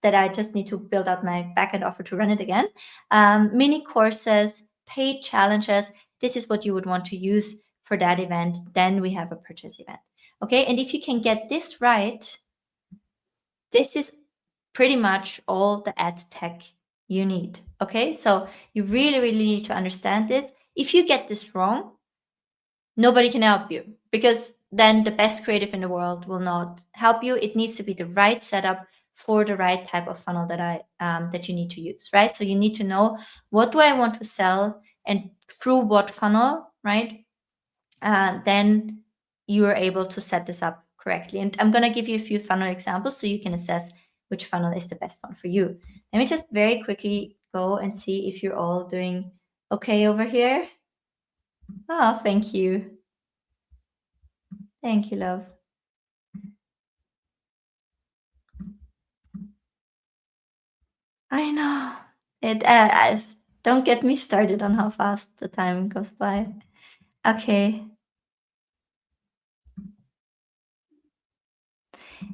that I just need to build out my backend offer to run it again. Mini courses, paid challenges. This is what you would want to use for that event. Then we have a purchase event. Okay, and if you can get this right, this is pretty much all the ad tech you need. Okay, so you really, really need to understand this. If you get this wrong, nobody can help you, because then the best creative in the world will not help you. It needs to be the right setup for the right type of funnel that you need to use, right? So you need to know, what do I want to sell and through what funnel, right? Then you are able to set this up correctly. And I'm going to give you a few funnel examples so you can assess which funnel is the best one for you. Let me just very quickly go and see if you're all doing okay over here. Oh, thank you. Thank you, love. I know. Don't get me started on how fast the time goes by. Okay.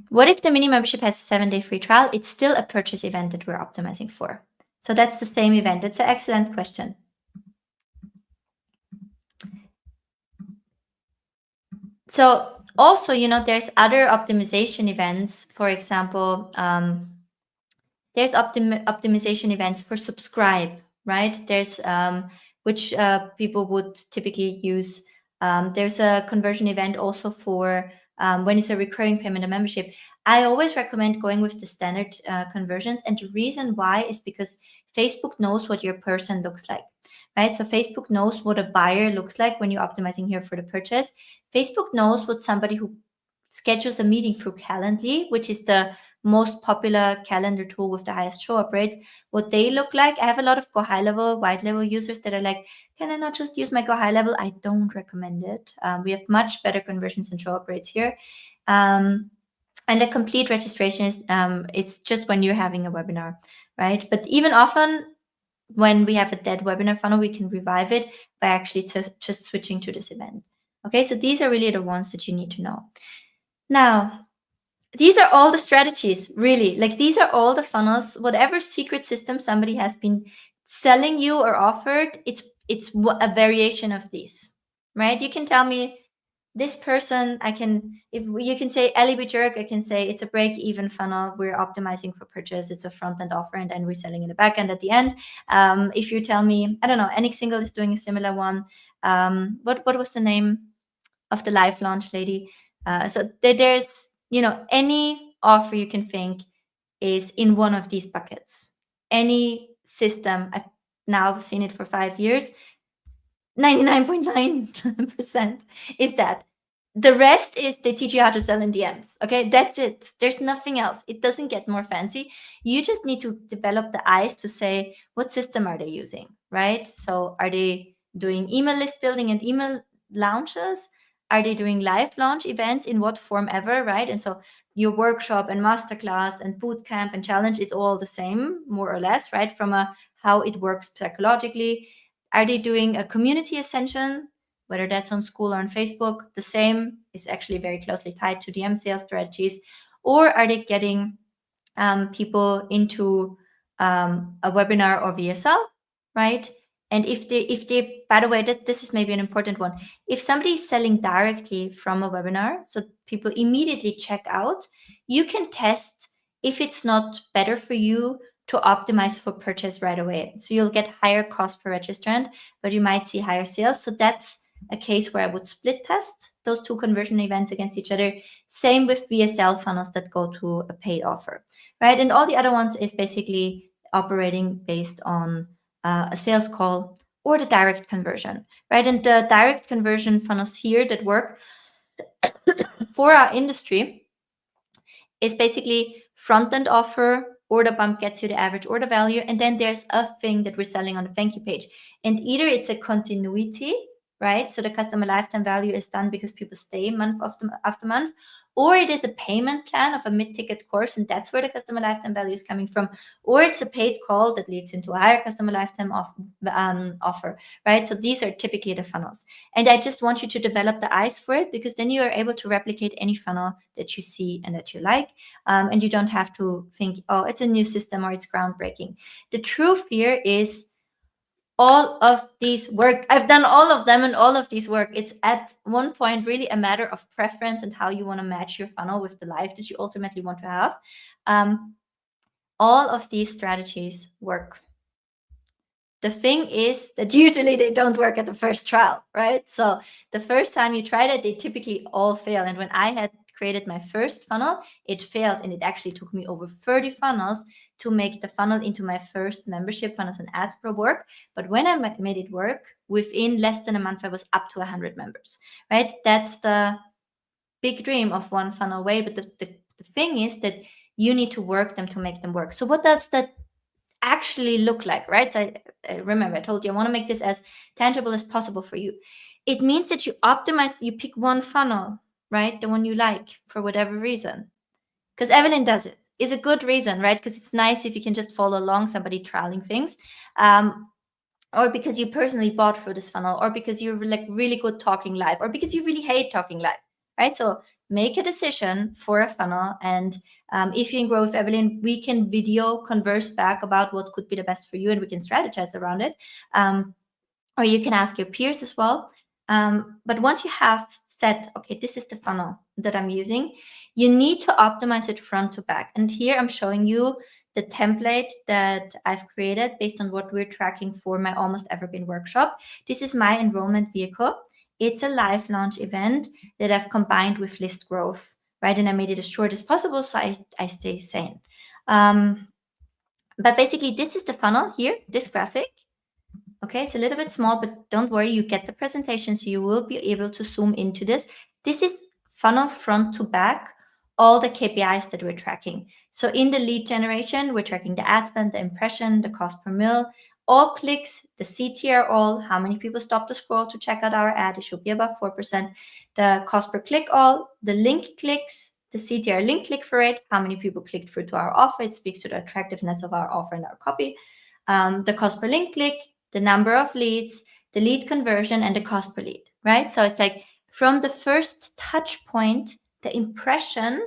What if the mini membership has a 7-day free trial? It's still a purchase event that we're optimizing for. So that's the same event. It's an excellent question. So also, there's other optimization events. For example, there's optimization events for subscribe, right? There's which people would typically use. There's a conversion event also for when it's a recurring payment and membership. I always recommend going with the standard conversions, and the reason why is because Facebook knows what your person looks like, right? So Facebook knows what a buyer looks like when you're optimizing here for the purchase. Facebook knows what somebody who schedules a meeting through Calendly, which is the most popular calendar tool with the highest show up rate, what they look like. I have a lot of Go High Level, White Level users that are like, can I not just use my Go High Level? I don't recommend it. We have much better conversions and show up rates here. And the complete registration is it's just when you're having a webinar, right? But even often when we have a dead webinar funnel, we can revive it by actually just switching to this event. Okay, so these are really the ones that you need to know. Now, these are all the strategies, really. Like, these are all the funnels. Whatever secret system somebody has been selling you or offered, it's a variation of these, right? You can tell me this person, if you can say Ellie Jerk, I can say it's a break-even funnel. We're optimizing for purchase. It's a front-end offer, and then we're selling in the back end at the end. If you tell me, I don't know, NX Single is doing a similar one. What was the name of the live launch lady? So there's, any offer you can think is in one of these buckets. Any system, I've now seen it for 5 years, 99.9% is that. The rest is they teach you how to sell in DMs. Okay, that's it. There's nothing else. It doesn't get more fancy. You just need to develop the eyes to say, what system are they using, right? So are they doing email list building and email launches? Are they doing live launch events in what form ever, right? And so your workshop and masterclass and bootcamp and challenge is all the same, more or less, right? From how it works psychologically. Are they doing a community ascension, whether that's on Skool or on Facebook? The same is actually very closely tied to DM sales strategies. Or are they getting people into a webinar or VSL, right? And if they, by the way, this is maybe an important one. If somebody is selling directly from a webinar, so people immediately check out, you can test if it's not better for you to optimize for purchase right away. So you'll get higher cost per registrant, but you might see higher sales. So that's a case where I would split test those two conversion events against each other. Same with VSL funnels that go to a paid offer, right? And all the other ones is basically operating based on a sales call or the direct conversion, right? And the direct conversion funnels here that work for our industry is basically front-end offer, order bump gets you the average order value, and then there's a thing that we're selling on the thank you page. And either it's a continuity, right? So the customer lifetime value is done because people stay month after month, or it is a payment plan of a mid-ticket course, and that's where the customer lifetime value is coming from, or it's a paid call that leads into a higher customer lifetime offer, right? So these are typically the funnels. And I just want you to develop the eyes for it, because then you are able to replicate any funnel that you see and that you like. And you don't have to think, oh, it's a new system or it's groundbreaking. The truth here is all of these work. I've done all of them, and all of these work. It's at one point really a matter of preference and how you want to match your funnel with the life that you ultimately want to have. All of these strategies work. The thing is that usually they don't work at the first trial, right? So the first time you tried it, they typically all fail. And when I had created my first funnel, it failed. And it actually took me over 30 funnels to make the funnel into my first membership Funnels and Ads Pro work. But when I made it work, within less than a month, I was up to 100 members, right? That's the big dream of one funnel way. But the thing is that you need to work them to make them work. So what does that actually look like, right? So I remember I told you I want to make this as tangible as possible for you. It means that you optimize, you pick one funnel, right? The one you like for whatever reason. Because Evelyn does it. Is a good reason, right? Because it's nice if you can just follow along somebody trialing things. Or because you personally bought through this funnel, or because you're like really good talking live, or because you really hate talking live, right? So make a decision for a funnel, and if you grow with Evelyn, we can video converse back about what could be the best for you, and we can strategize around it. Or you can ask your peers as well. But once you have said, okay, this is the funnel that I'm using, you need to optimize it front to back. And here I'm showing you the template that I've created based on what we're tracking for my Almost Evergreen workshop. This is my enrollment vehicle. It's a live launch event that I've combined with list growth, right? And I made it as short as possible so I stay sane. But basically, this is the funnel here, this graphic. Okay, it's a little bit small, but don't worry, you get the presentation, so you will be able to zoom into this. This is funnel front to back, all the KPIs that we're tracking. So in the lead generation, we're tracking the ad spend, the impression, the cost per mil, all clicks, the CTR all, how many people stop the scroll to check out our ad, it should be about 4%, the cost per click all, the link clicks, the CTR link click for it, how many people clicked through to our offer, it speaks to the attractiveness of our offer and our copy, the cost per link click, the number of leads, the lead conversion, and the cost per lead, right? So it's like from the first touch point, the impression,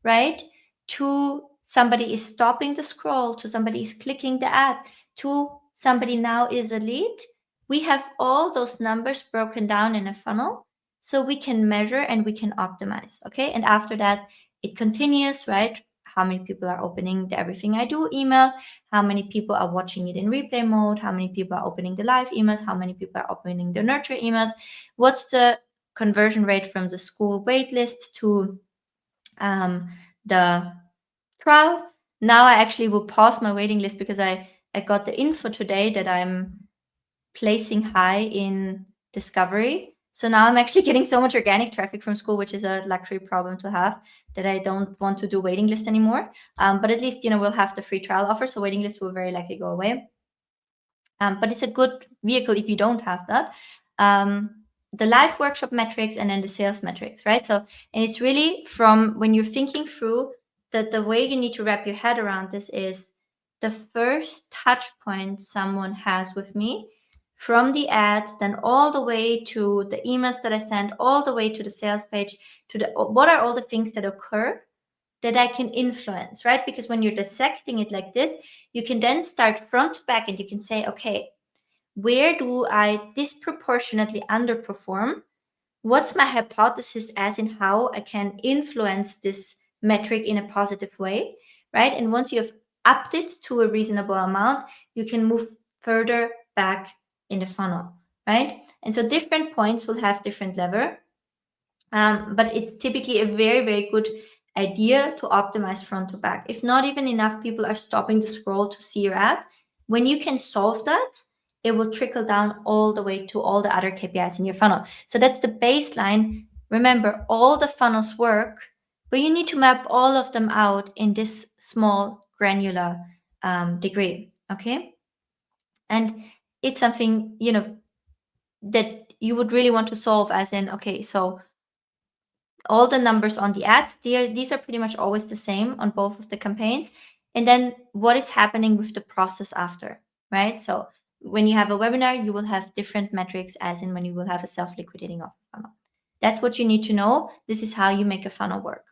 right, to somebody is stopping the scroll, to somebody is clicking the ad, to somebody now is a lead. We have all those numbers broken down in a funnel so we can measure and we can optimize, okay? And after that, it continues, right? How many people are opening the Everything I Do email, how many people are watching it in replay mode, how many people are opening the live emails, how many people are opening the nurture emails, what's the conversion rate from the Skool waitlist to the trial. Now I actually will pause my waiting list because I got the info today that I'm placing high in discovery. So now I'm actually getting so much organic traffic from Skool, which is a luxury problem to have, that I don't want to do waiting list anymore. But at least, we'll have the free trial offer. So waiting list will very likely go away. But it's a good vehicle if you don't have that. the live workshop metrics and then the sales metrics, right? So, and it's really from when you're thinking through that the way you need to wrap your head around this is the first touch point someone has with me, from the ad, then all the way to the emails that I send, all the way to the sales page, to the what are all the things that occur that I can influence, right? Because when you're dissecting it like this, you can then start front to back and you can say, okay, where do I disproportionately underperform? What's my hypothesis as in how I can influence this metric in a positive way, right? And once you have upped it to a reasonable amount, you can move further back in the funnel, right? And so different points will have different level, but it's typically a very, very good idea to optimize front to back. If not even enough people are stopping the scroll to see your ad, when you can solve that, it will trickle down all the way to all the other KPIs in your funnel. So that's the baseline. Remember, all the funnels work, but you need to map all of them out in this small granular degree, okay? And it's something, you know, that you would really want to solve, as in, okay, so all the numbers on the ads, these are pretty much always the same on both of the campaigns. And then what is happening with the process after, right? So when you have a webinar, you will have different metrics as in when you will have a self-liquidating offer funnel. That's what you need to know. This is how you make a funnel work.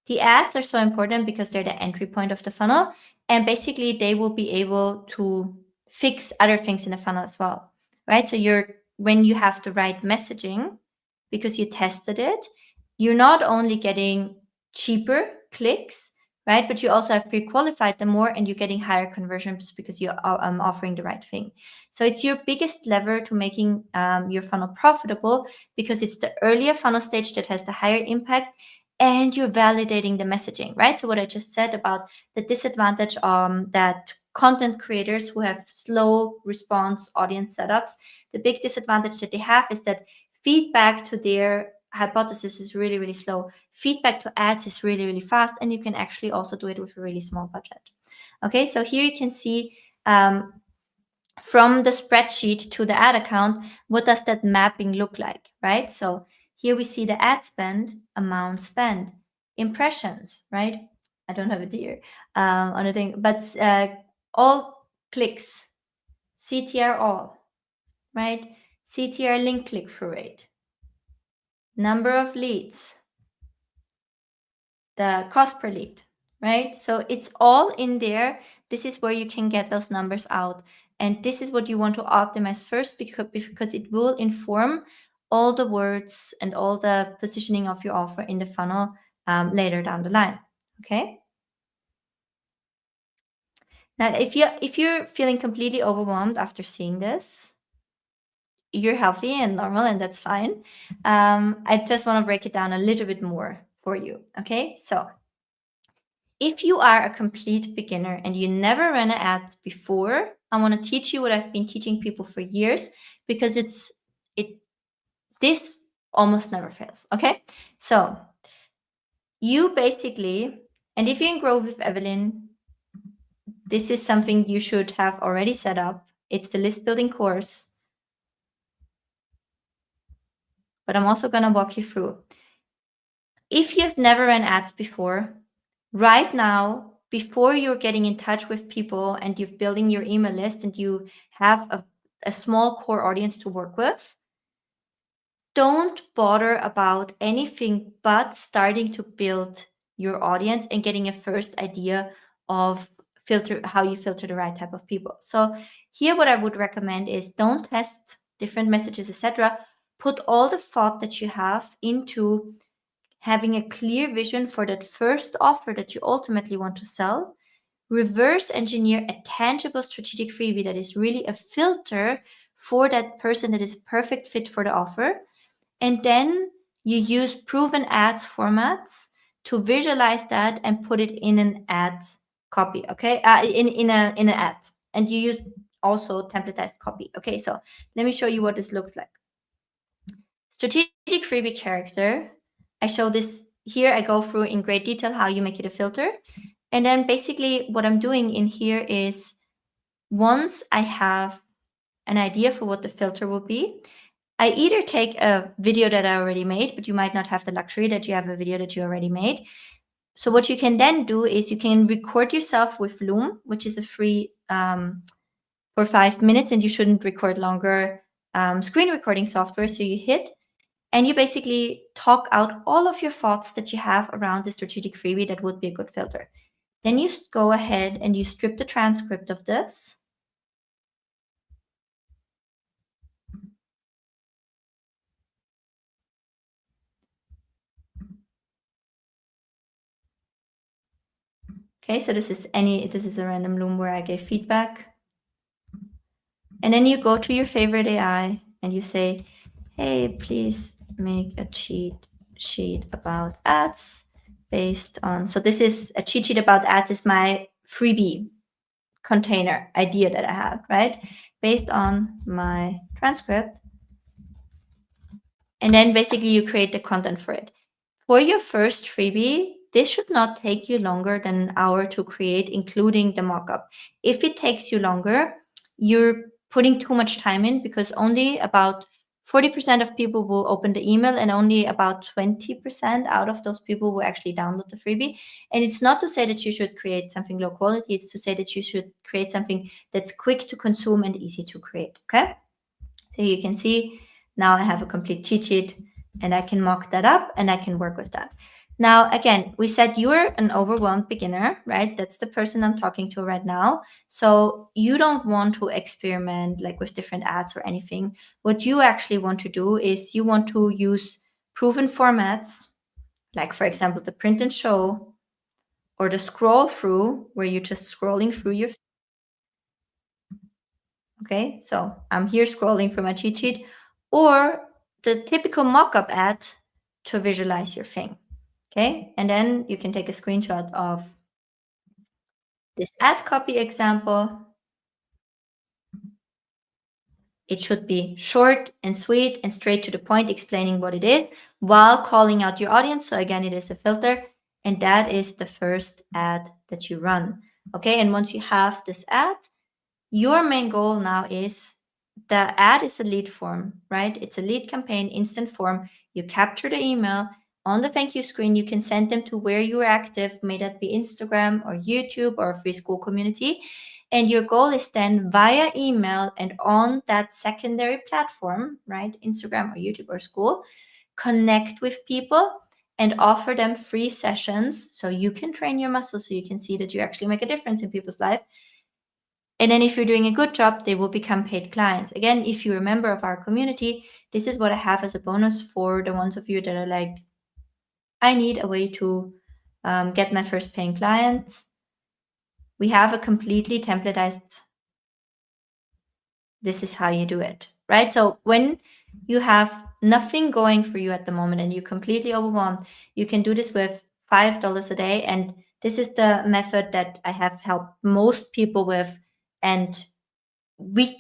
The ads are so important because they're the entry point of the funnel. And basically they will be able to fix other things in the funnel as well, right? So when you have the right messaging, because you tested it, you're not only getting cheaper clicks, right? But you also have pre-qualified them more and you're getting higher conversions because you're offering the right thing. So it's your biggest lever to making your funnel profitable, because it's the earlier funnel stage that has the higher impact, and you're validating the messaging, right? So what I just said about the disadvantage that content creators who have slow response audience setups, the big disadvantage that they have is that feedback to their hypothesis is really, really slow. Feedback to ads is really, really fast, and you can actually also do it with a really small budget. Okay, so here you can see from the spreadsheet to the ad account, what does that mapping look like, right? So here we see the ad spend, amount spent, impressions, right? I don't have it here on the thing, but all clicks, CTR all, right? CTR link click-through rate, number of leads, the cost per lead, right? So it's all in there. This is where you can get those numbers out. And this is what you want to optimize first, because it will inform all the words and all the positioning of your offer in the funnel later down the line, okay? Now, if you're feeling completely overwhelmed after seeing this, you're healthy and normal, and that's fine. I just want to break it down a little bit more for you, okay? So if you are a complete beginner and you never ran an ad before, I want to teach you what I've been teaching people for years, because this almost never fails, okay? So you basically, and if you can grow with Evelyn, this is something you should have already set up. It's the list building course, but I'm also going to walk you through. If you've never ran ads before, right now, before you're getting in touch with people and you're building your email list and you have a small core audience to work with, don't bother about anything but starting to build your audience and getting a first idea of how you filter the right type of people. So here what I would recommend is don't test different messages, etc. Put all the thought that you have into having a clear vision for that first offer that you ultimately want to sell. Reverse engineer a tangible strategic freebie that is really a filter for that person that is perfect fit for the offer. And then you use proven ads formats to visualize that and put it in an ad copy, okay? In an ad. And you use also templatized copy. Okay, so let me show you what this looks like. Strategic freebie character. I show this here. I go through in great detail how you make it a filter. And then basically what I'm doing in here is, once I have an idea for what the filter will be, I either take a video that I already made, but you might not have the luxury that you have a video that you already made. So what you can then do is you can record yourself with Loom, which is a free for 5 minutes, and you shouldn't record longer screen recording software. So you hit and you basically talk out all of your thoughts that you have around the strategic freebie that would be a good filter. Then you go ahead and you strip the transcript of this. Okay, so this is a random Loom where I gave feedback. And then you go to your favorite AI and you say, hey, please make a cheat sheet about ads based on, so this is a cheat sheet about ads is my freebie container idea that I have, right? Based on my transcript. And then basically you create the content for it. For your first freebie, this should not take you longer than an hour to create, including the mockup. If it takes you longer, you're putting too much time in because only about 40% of people will open the email and only about 20% out of those people will actually download the freebie. And it's not to say that you should create something low quality, it's to say that you should create something that's quick to consume and easy to create, okay? So you can see now I have a complete cheat sheet and I can mock that up and I can work with that. Now, again, we said you are an overwhelmed beginner, right? That's the person I'm talking to right now. So you don't want to experiment like with different ads or anything. What you actually want to do is you want to use proven formats, like for example, the print and show or the scroll through where you're just scrolling through your. Okay, so I'm here scrolling through my cheat sheet, or the typical mock-up ad to visualize your thing. Okay, and then you can take a screenshot of this ad copy example. It should be short and sweet and straight to the point, explaining what it is while calling out your audience. So again, it is a filter, and that is the first ad that you run. Okay, and once you have this ad, your main goal now is the ad is a lead form, right? It's a lead campaign, instant form. You capture the email on the thank you screen. You can send them to where you're active, may that be Instagram or YouTube or a free school community. And your goal is then via email and on that secondary platform, right? Instagram or YouTube or school, connect with people and offer them free sessions so you can train your muscles, so you can see that you actually make a difference in people's life. And then if you're doing a good job, they will become paid clients. Again, if you're a member of our community, this is what I have as a bonus for the ones of you that are like, I need a way to get my first paying clients. We have a completely templatized, this is how you do it, right? So when you have nothing going for you at the moment and you're completely overwhelmed, you can do this with $5 a day. And this is the method that I have helped most people with. And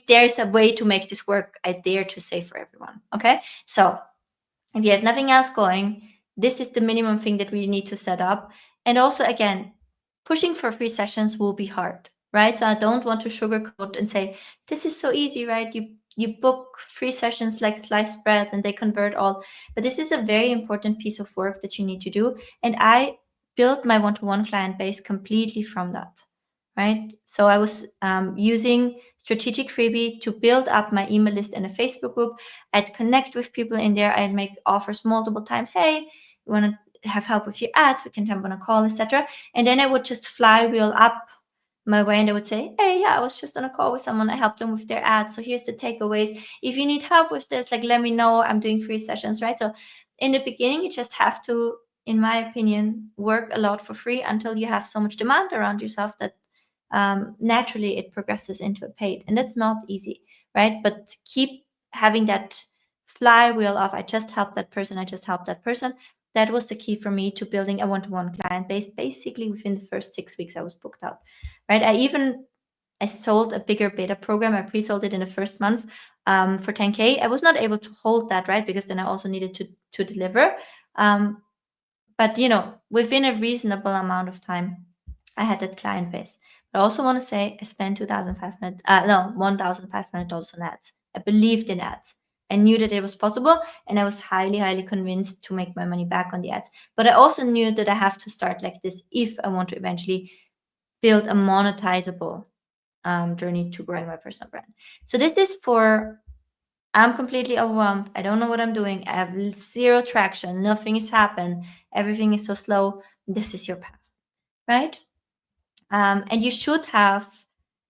there's a way to make this work, I dare to say, for everyone. Okay, so if you have nothing else going, this is the minimum thing that we need to set up. And also, again, pushing for free sessions will be hard, right? So I don't want to sugarcoat and say this is so easy, right? You book free sessions like sliced bread and they convert all, but this is a very important piece of work that you need to do. And I built my one-to-one client base completely from that, right? So I was using Strategic Freebie to build up my email list in a Facebook group. I'd connect with people in there. I'd make offers multiple times. Hey, you want to have help with your ads? We can jump on a call, etc. And then I would just flywheel up my way and I would say, hey, yeah, I was just on a call with someone. I helped them with their ads. So here's the takeaways. If you need help with this, like, let me know. I'm doing free sessions, right? So in the beginning, you just have to, in my opinion, work a lot for free until you have so much demand around yourself that naturally it progresses into a paid. And that's not easy, right? But keep having that flywheel of I just helped that person, I just helped that person. That was the key for me to building a one-to-one client base. Basically, within the first 6 weeks, I was booked out, right? I sold a bigger beta program. I pre-sold it in the first month for 10K. I was not able to hold that, right? Because then I also needed to deliver. But, within a reasonable amount of time, I had that client base. But I also want to say I spent $1,500 on ads. I believed in ads. I knew that it was possible, and I was highly, highly convinced to make my money back on the ads. But I also knew that I have to start like this if I want to eventually build a monetizable journey to growing my personal brand. So this is for, I'm completely overwhelmed. I don't know what I'm doing. I have zero traction. Nothing has happened. Everything is so slow. This is your path, right? And you should have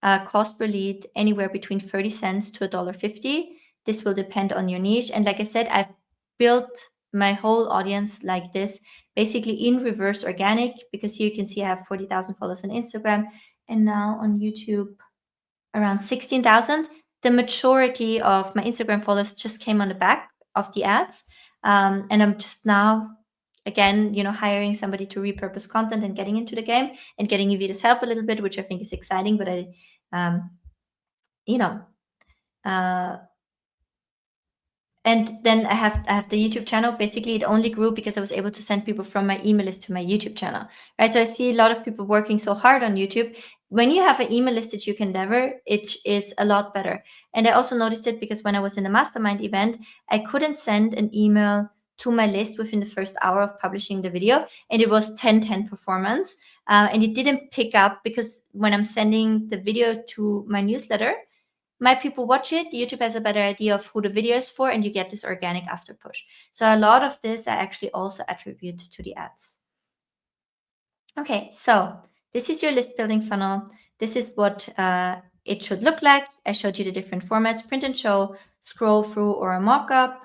a cost per lead anywhere between 30 cents to $1.50. This will depend on your niche. And like I said, I've built my whole audience like this, basically in reverse organic, because here you can see I have 40,000 followers on Instagram and now on YouTube around 16,000. The majority of my Instagram followers just came on the back of the ads. And I'm just now, again, hiring somebody to repurpose content and getting into the game and getting Evita's help a little bit, which I think is exciting. But and then I have the YouTube channel. Basically, it only grew because I was able to send people from my email list to my YouTube channel, right? So I see a lot of people working so hard on YouTube. When you have an email list that you can lever, it is a lot better. And I also noticed it because when I was in the mastermind event, I couldn't send an email to my list within the first hour of publishing the video, and it was 10-10 performance. And it didn't pick up because when I'm sending the video to my newsletter, my people watch it, YouTube has a better idea of who the video is for, and you get this organic after push. So a lot of this I actually also attribute to the ads. Okay, so this is your list building funnel. This is what it should look like. I showed you the different formats: print and show, scroll through, or a mock-up.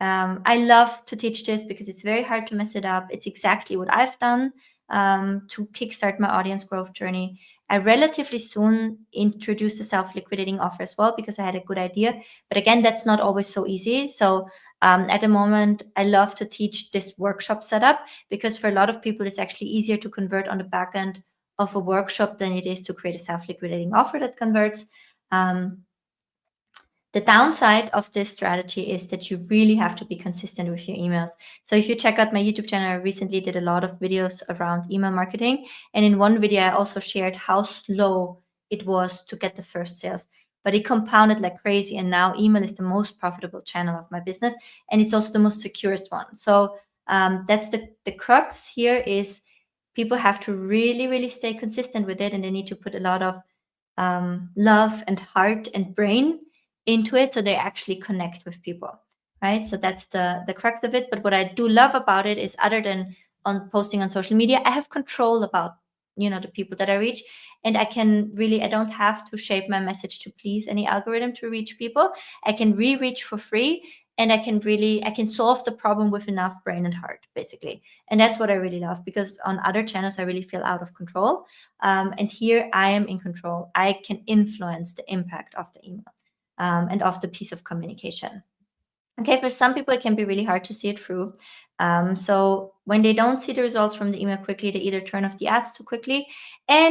I love to teach this because it's very hard to mess it up. It's exactly what I've done to kickstart my audience growth journey. I relatively soon introduced a self-liquidating offer as well because I had a good idea. But again, that's not always so easy. So at the moment, I love to teach this workshop setup because for a lot of people, it's actually easier to convert on the back end of a workshop than it is to create a self-liquidating offer that converts. The downside of this strategy is that you really have to be consistent with your emails. So if you check out my YouTube channel, I recently did a lot of videos around email marketing. And in one video, I also shared how slow it was to get the first sales, but it compounded like crazy. And now email is the most profitable channel of my business. And it's also the most securest one. So that's the crux here is people have to really, really stay consistent with it. And they need to put a lot of love and heart and brain into it so they actually connect with people, right? So that's the crux of it. But what I do love about it is, other than on posting on social media, I have control about the people that I reach, and I don't have to shape my message to please any algorithm to reach people. I can reach for free, and I can solve the problem with enough brain and heart, basically. And that's what I really love, because on other channels I really feel out of control, and here I am in control. I can influence the impact of the email and of the piece of communication. Okay, for some people, it can be really hard to see it through. So when they don't see the results from the email quickly, they either turn off the ads too quickly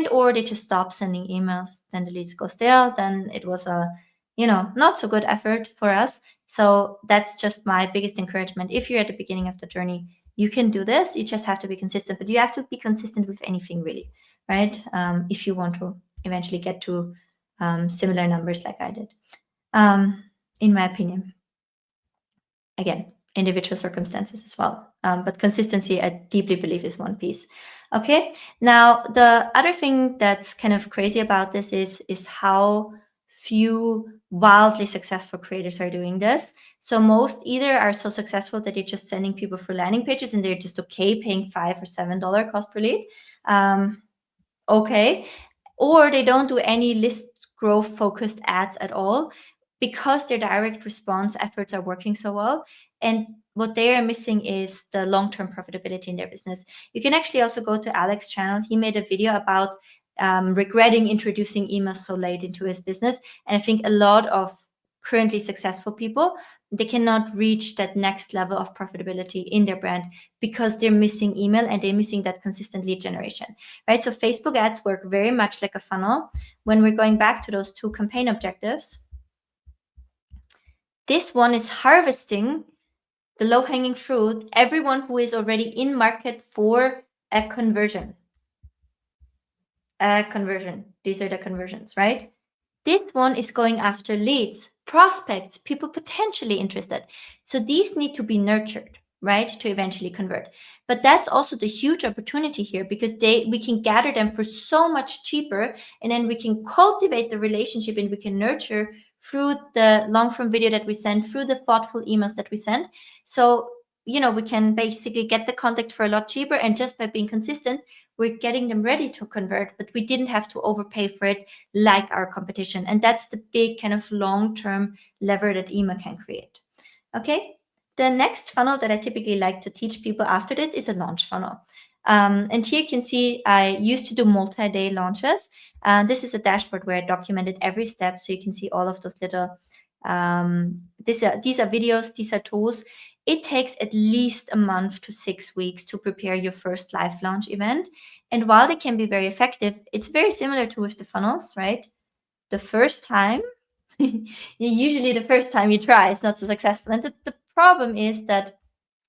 or they just stop sending emails. Then the leads go stale. Then it was a, not so good effort for us. So that's just my biggest encouragement. If you're at the beginning of the journey, you can do this. You just have to be consistent, but you have to be consistent with anything really, right? If you want to eventually get to similar numbers like I did. In my opinion. Again, individual circumstances as well. But consistency, I deeply believe, is one piece. Okay. Now, the other thing that's kind of crazy about this is how few wildly successful creators are doing this. So most either are so successful that they're just sending people for landing pages and they're just okay paying $5 or $7 cost per lead. Okay. Or they don't do any list growth focused ads at all, because their direct response efforts are working so well. And what they are missing is the long-term profitability in their business. You can actually also go to Alex's channel. He made a video about regretting introducing emails so late into his business. And I think a lot of currently successful people, they cannot reach that next level of profitability in their brand because they're missing email and they're missing that consistent lead generation, right? So Facebook ads work very much like a funnel. When we're going back to those two campaign objectives, this one is harvesting the low-hanging fruit, everyone who is already in market for a conversion. conversion. These are the conversions, right? This one is going after leads, prospects, people potentially interested. So these need to be nurtured, right, to eventually convert. But that's also the huge opportunity here, because we can gather them for so much cheaper, and then we can cultivate the relationship and we can nurture through the long form video that we send, through the thoughtful emails that we send. So, we can basically get the contact for a lot cheaper, and just by being consistent, we're getting them ready to convert, but we didn't have to overpay for it like our competition. And that's the big kind of long-term lever that Ema can create. Okay. The next funnel that I typically like to teach people after this is a launch funnel. And here you can see I used to do multi-day launches. This is a dashboard where I documented every step, so you can see all of those little, these are videos, these are tools. It takes at least a month to 6 weeks to prepare your first live launch event. And while they can be very effective, it's very similar to with the funnels, right? The first time, usually the first time you try, it's not so successful. And the problem is that,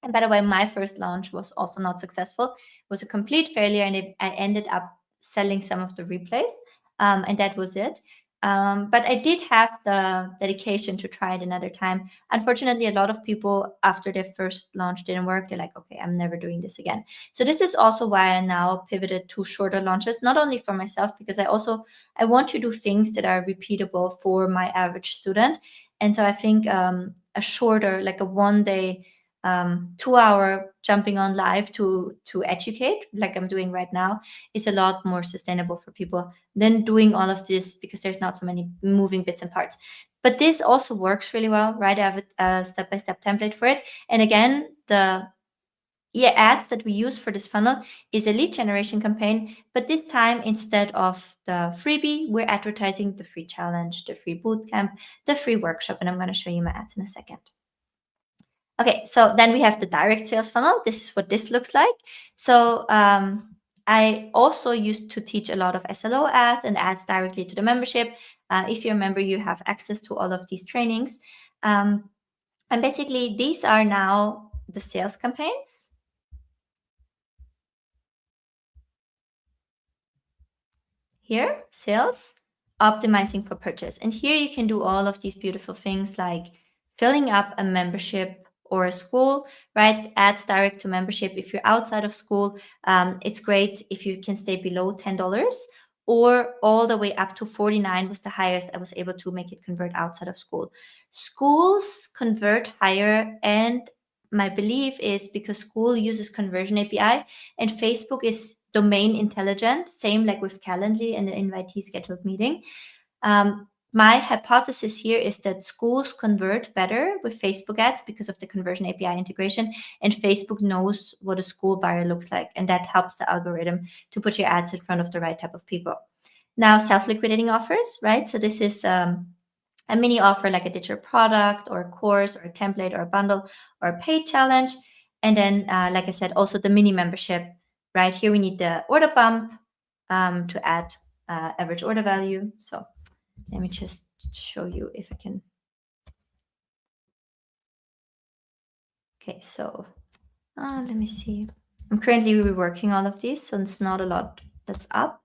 and by the way, my first launch was also not successful. It was a complete failure, and I ended up selling some of the replays, and that was it. But I did have the dedication to try it another time. Unfortunately, a lot of people after their first launch didn't work. They're like, okay, I'm never doing this again. So this is also why I now pivoted to shorter launches, not only for myself, because I want to do things that are repeatable for my average student. And so I think a shorter, like a 1 day, 2-hour jumping on live to educate, like I'm doing right now, is a lot more sustainable for people than doing all of this, because there's not so many moving bits and parts. But this also works really well, right? I have a step-by-step template for it. And again, the ads that we use for this funnel is a lead generation campaign, but this time, instead of the freebie, we're advertising the free challenge, the free bootcamp, the free workshop, and I'm going to show you my ads in a second. Okay, so then we have the direct sales funnel. This is what this looks like. So I also used to teach a lot of SLO ads and ads directly to the membership. If you're a member, you have access to all of these trainings. And basically, these are now the sales campaigns. Here, sales, optimizing for purchase. And here you can do all of these beautiful things like filling up a membership or a school, right? Ads direct to membership. If you're outside of school, it's great if you can stay below $10, or all the way up to 49 was the highest I was able to make it convert outside of school. Schools convert higher, and my belief is because school uses Conversion API and Facebook is domain intelligent, same like with Calendly and the invitee scheduled meeting. My hypothesis here is that schools convert better with Facebook ads because of the Conversion API integration, and Facebook knows what a school buyer looks like, and that helps the algorithm to put your ads in front of the right type of people. Now, self-liquidating offers, right? So this is a mini offer like a digital product or a course or a template or a bundle or a paid challenge. And then, like I said, also the mini membership, right? Here we need the order bump to add average order value. So let me just show you if I can. Okay, so let me see. I'm currently reworking all of these, so it's not a lot that's up.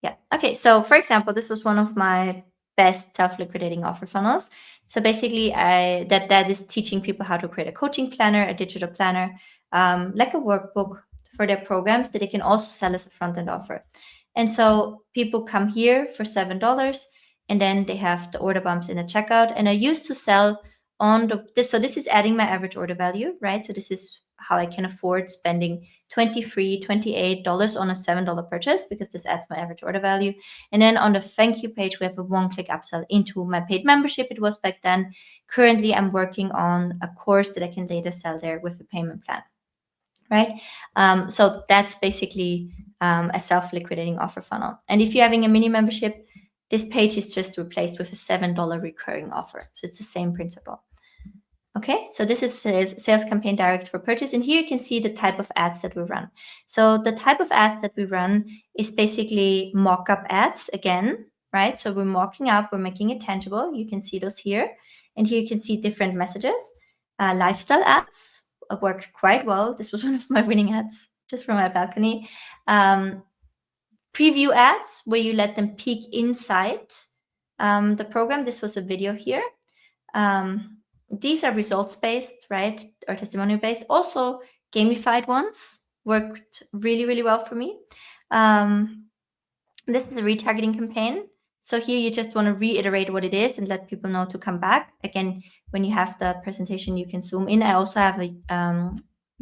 Yeah. Okay. So for example, this was one of my best self-liquidating offer funnels. So basically, that is teaching people how to create a coaching planner, a digital planner, like a workbook for their programs that they can also sell as a front-end offer. And so people come here for $7, and then they have the order bumps in the checkout. And I used to sell on this. So this is adding my average order value, right? So this is how I can afford spending $23, $28 on a $7 purchase, because this adds my average order value. And then on the thank you page, we have a one-click upsell into my paid membership. It was back then. Currently, I'm working on a course that I can later sell there with a payment plan, right? So that's basically a self-liquidating offer funnel. And if you're having a mini membership, this page is just replaced with a $7 recurring offer. So it's the same principle. Okay, so this is sales campaign direct for purchase. And here you can see the type of ads that we run. So the type of ads that we run is basically mock-up ads again, right? So we're mocking up, we're making it tangible. You can see those here. And here you can see different messages. Lifestyle ads work quite well. This was one of my winning ads just from my balcony. preview ads where you let them peek inside the program. This was a video here. These are results-based, right, or testimonial-based. Also, gamified ones worked really, really well for me. This is a retargeting campaign. So here you just want to reiterate what it is and let people know to come back. Again, when you have the presentation, you can zoom in. I also have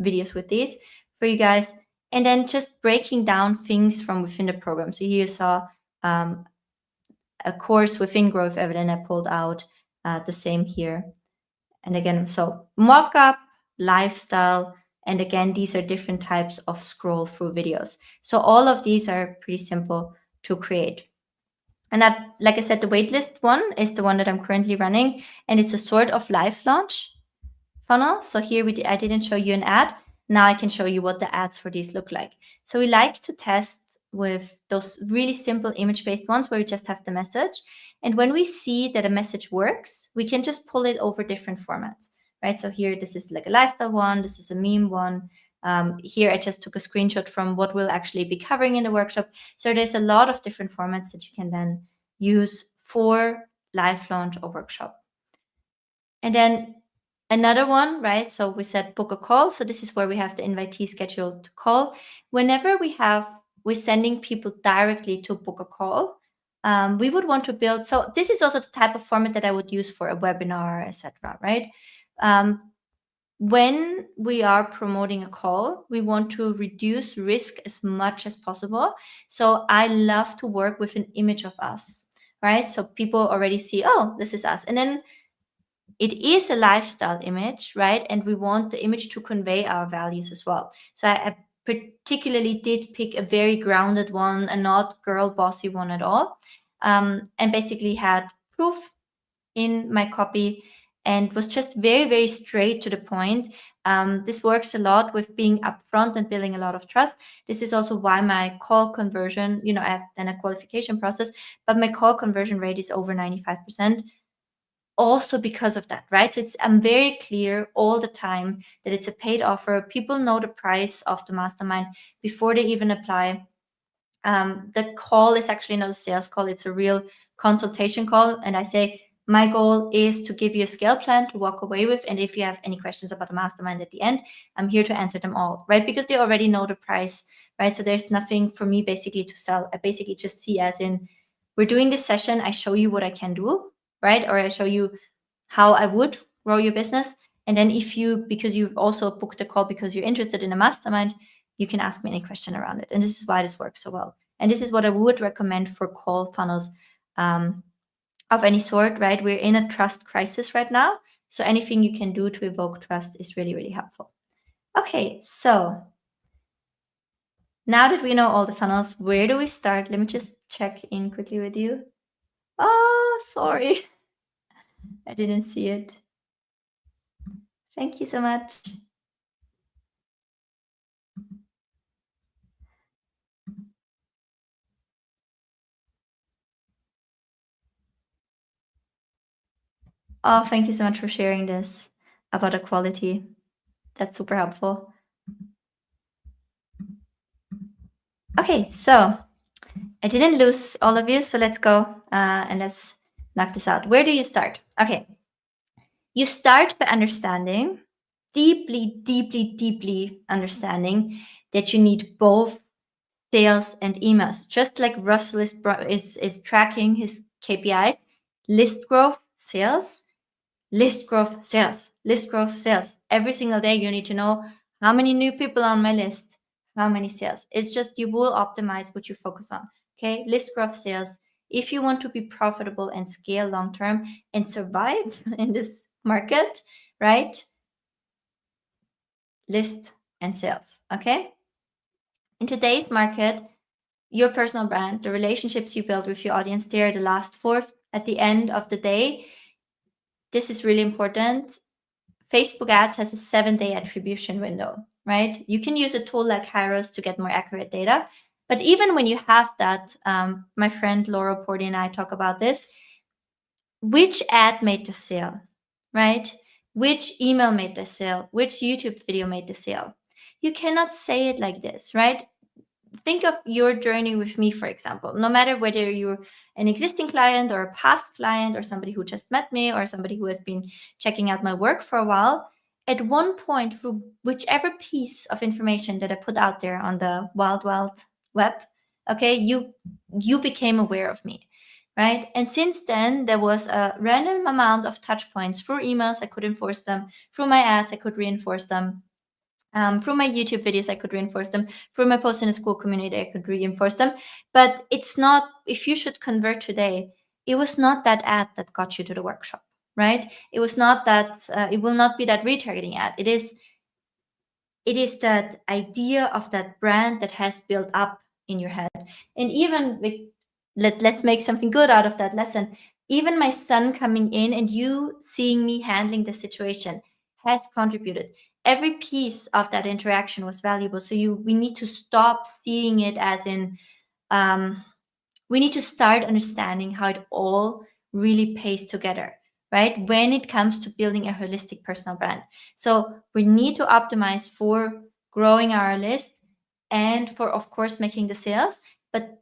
videos with these for you guys. And then just breaking down things from within the program. So here you saw a course within Growth Evident. I pulled out the same here. And again, so mock-up, lifestyle, and again, these are different types of scroll through videos. So all of these are pretty simple to create. And that, like I said, the waitlist one is the one that I'm currently running, and it's a sort of live launch funnel. So here I didn't show you an ad. Now I can show you what the ads for these look like. So we like to test with those really simple image-based ones where we just have the message. And when we see that a message works, we can just pull it over different formats, right? So here, this is like a lifestyle one. This is a meme one. Here, I just took a screenshot from what we'll actually be covering in the workshop. So there's a lot of different formats that you can then use for live launch or workshop. And then another one, right? So we said book a call. So this is where we have the invitee scheduled call. Whenever we're sending people directly to book a call, we would want to build. So this is also the type of format that I would use for a webinar, etc. Right? When we are promoting a call, we want to reduce risk as much as possible. So I love to work with an image of us, right? So people already see, oh, this is us. And then it is a lifestyle image, right? And we want the image to convey our values as well. So I particularly did pick a very grounded one, a not girl bossy one at all. And basically had proof in my copy and was just very, very straight to the point. This works a lot with being upfront and building a lot of trust. This is also why my call conversion, I have done a qualification process, but my call conversion rate is over 95%. Also because of that, right? So I'm very clear all the time that it's a paid offer. People know the price of the mastermind before they even apply. The call is actually not a sales call, it's a real consultation call. And I say, my goal is to give you a scale plan to walk away with. And if you have any questions about the mastermind at the end, I'm here to answer them all, right? Because they already know the price, right? So there's nothing for me basically to sell. I basically just see as in, we're doing this session, I show you what I can do, right? Or I show you how I would grow your business. And then because you've also booked a call because you're interested in a mastermind, you can ask me any question around it. And this is why this works so well. And this is what I would recommend for call funnels of any sort, right? We're in a trust crisis right now. So anything you can do to evoke trust is really, really helpful. Okay, so now that we know all the funnels, where do we start? Let me just check in quickly with you. Oh, sorry. I didn't see it. Thank you so much. Oh, thank you so much for sharing this about equality. That's super helpful. Okay, so I didn't lose all of you, so let's go and let's knock this out. Where do you start? Okay, you start by understanding, deeply, deeply, deeply understanding that you need both sales and emails. Just like Russell is tracking his KPIs, list growth, sales, list growth, sales, list growth, sales. Every single day you need to know how many new people on my list, how many sales. It's just you will optimize what you focus on. Okay, list growth, sales. If you want to be profitable and scale long term and survive in this market, right? List and sales. Okay. In today's market, your personal brand, the relationships you build with your audience, they're the last fourth. At the end of the day, this is really important. Facebook ads has a 7-day attribution window, right? You can use a tool like Hyros to get more accurate data. But even when you have that, my friend Laura Porty and I talk about this, which ad made the sale, right? Which email made the sale? Which YouTube video made the sale? You cannot say it like this, right? think of your journey with me, for example. No matter whether you're an existing client or a past client or somebody who just met me or somebody who has been checking out my work for a while, at one point, through whichever piece of information that I put out there on the wild web, okay, you became aware of me, right? And since then, there was a random amount of touch points through emails. I could enforce them. Through my ads, I could reinforce them. Through my YouTube videos, I could reinforce them. Through my posts in the school community, I could reinforce them. But it's not, if you should convert today, it was not that ad that got you to the workshop, right? It was not that, it will not be that retargeting ad. It is that idea of that brand that has built up in your head. And even let's make something good out of that lesson. Even my son coming in and you seeing me handling the situation has contributed. Every piece of that interaction was valuable. So we need to stop seeing it as in, we need to start understanding how it all really pays together, right? When it comes to building a holistic personal brand. So we need to optimize for growing our list and for, of course, making the sales. But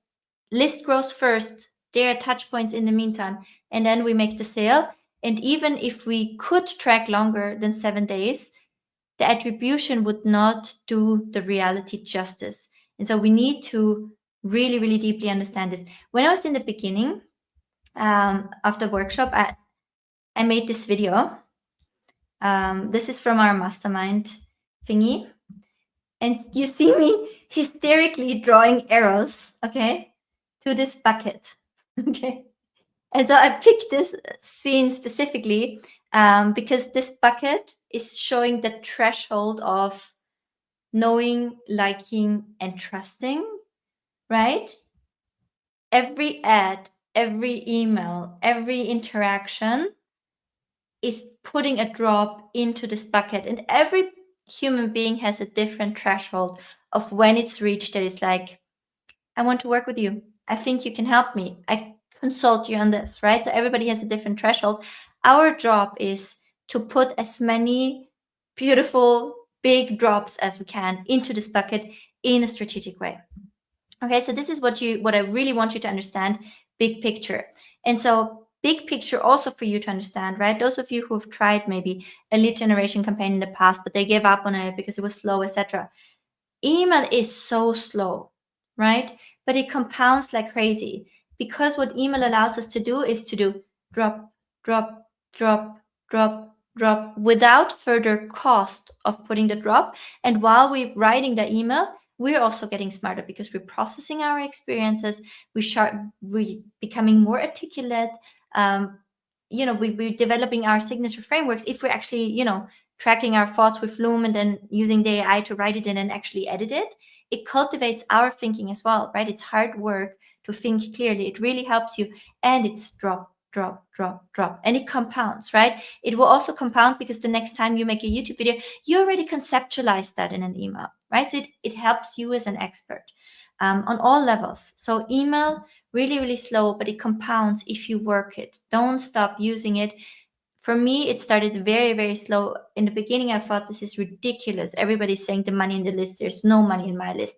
list grows first. There are touch points in the meantime. And then we make the sale. And even if we could track longer than 7 days, the attribution would not do the reality justice. And so we need to really, really deeply understand this. When I was in the beginning of the workshop, I made this video. This is from our mastermind thingy. And you see me hysterically drawing arrows, okay, to this bucket, okay? And so I picked this scene specifically because this bucket is showing the threshold of knowing, liking, and trusting, right? Every ad, every email, every interaction is putting a drop into this bucket. And every human being has a different threshold of when it's reached that it's like, I want to work with you. I think you can help me. I consult you on this, right? So everybody has a different threshold. Our job is to put as many beautiful, big drops as we can into this bucket in a strategic way. Okay, so this is what I really want you to understand, big picture. And so big picture also for you to understand, right? Those of you who have tried maybe a lead generation campaign in the past, but they gave up on it because it was slow, etc. Email is so slow, right? But it compounds like crazy because what email allows us to do is to do drop, drop, drop, drop, drop without further cost of putting the drop. And while we're writing the email, we're also getting smarter because we're processing our experiences. We're becoming more articulate. We're developing our signature frameworks. If we're actually, tracking our thoughts with Loom and then using the AI to write it in and actually edit it, it cultivates our thinking as well, right? It's hard work to think clearly. It really helps you. And it's drop, drop, drop, drop. And it compounds, right? It will also compound because the next time you make a YouTube video, you already conceptualize that in an email, right? So it helps you as an expert on all levels. So email, really, really slow, but it compounds if you work it. Don't stop using it. For me, it started very, very slow. In the beginning, I thought this is ridiculous. Everybody's saying the money in the list. There's no money in my list.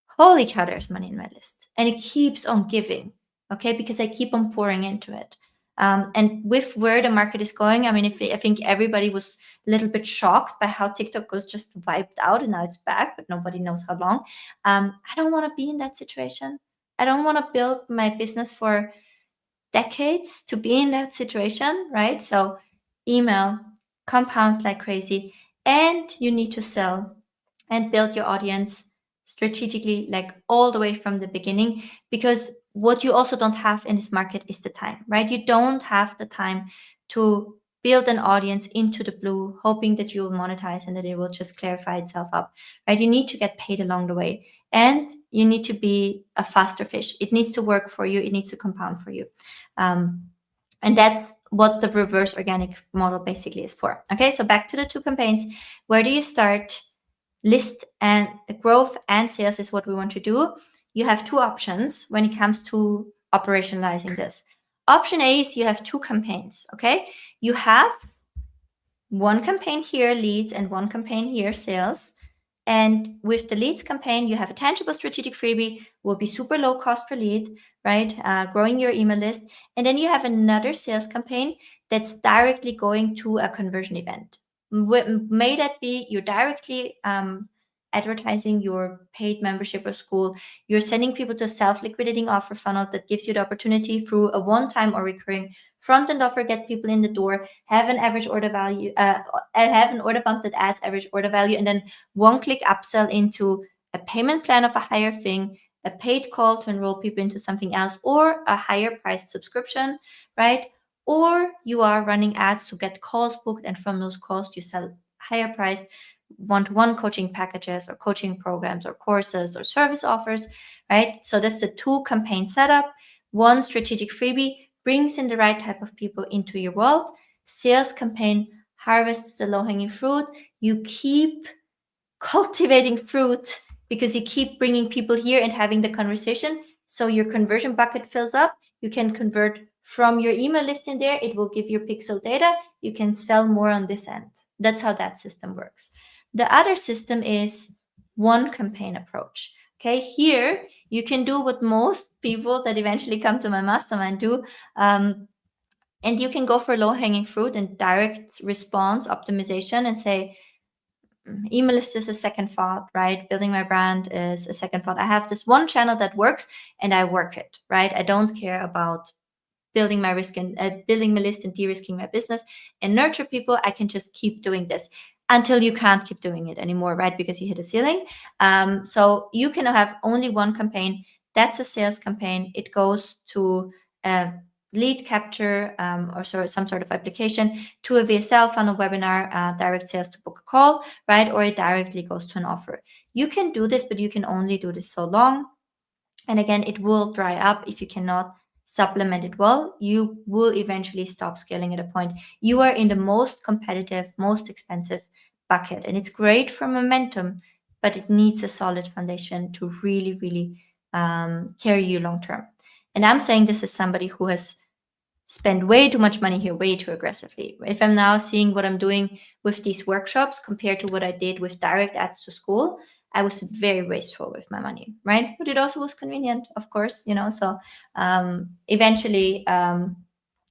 Holy cow, there's money in my list. And it keeps on giving, okay? Because I keep on pouring into it. And with where the market is going, I mean, I think everybody was a little bit shocked by how TikTok was just wiped out and now it's back, but nobody knows how long. I don't want to be in that situation. I don't want to build my business for decades to be in that situation, right? So email compounds like crazy, and you need to sell and build your audience strategically, like all the way from the beginning, because what you also don't have in this market is the time, right? You don't have the time to build an audience into the blue, hoping that you will monetize and that it will just clarify itself up, right? You need to get paid along the way, and you need to be a faster fish. It needs to work for you. It needs to compound for you. And that's what the reverse organic model basically is for. Okay, so back to the 2 campaigns. Where do you start? List and growth and sales is what we want to do. You have 2 options when it comes to operationalizing this. Option A is you have 2 campaigns, okay? You have 1 campaign here, leads, and 1 campaign here, sales. And with the leads campaign, you have a tangible strategic freebie, will be super low cost per lead, right? Growing your email list. And then you have another sales campaign that's directly going to a conversion event. May that be you're directly advertising your paid membership or school. You're sending people to a self-liquidating offer funnel that gives you the opportunity through a one-time or recurring front-end offer, get people in the door, have an average order value, have an order bump that adds average order value, and then one-click upsell into a payment plan of a higher thing, a paid call to enroll people into something else, or a higher priced subscription, right? Or you are running ads to get calls booked, and from those calls you sell higher priced one-to-one coaching packages or coaching programs or courses or service offers, right? So that's the two campaign setup. One strategic freebie brings in the right type of people into your world. Sales campaign harvests the low-hanging fruit. You keep cultivating fruit because you keep bringing people here and having the conversation. So your conversion bucket fills up. You can convert from your email list in there. It will give you pixel data. You can sell more on this end. That's how that system works. The other system is one campaign approach. Okay, here you can do what most people that eventually come to my mastermind do. And you can go for low-hanging fruit and direct response optimization and say, email list is a second thought, right? Building my brand is a second thought. I have this one channel that works and I work it, right? I don't care about building my list and de-risking my business and nurture people. I can just keep doing this until you can't keep doing it anymore, right? Because you hit a ceiling. So you can have only one campaign. That's a sales campaign. It goes to lead capture or some sort of application to a VSL funnel webinar, direct sales to book a call, right? Or it directly goes to an offer. You can do this, but you can only do this so long. And again, it will dry up if you cannot supplement it well. You will eventually stop scaling at a point. You are in the most competitive, most expensive bucket. And it's great for momentum, but it needs a solid foundation to really, really carry you long term. And I'm saying this as somebody who has spent way too much money here, way too aggressively. If I'm now seeing what I'm doing with these workshops compared to what I did with direct ads to school, I was very wasteful with my money, right? But it also was convenient, of course, So eventually,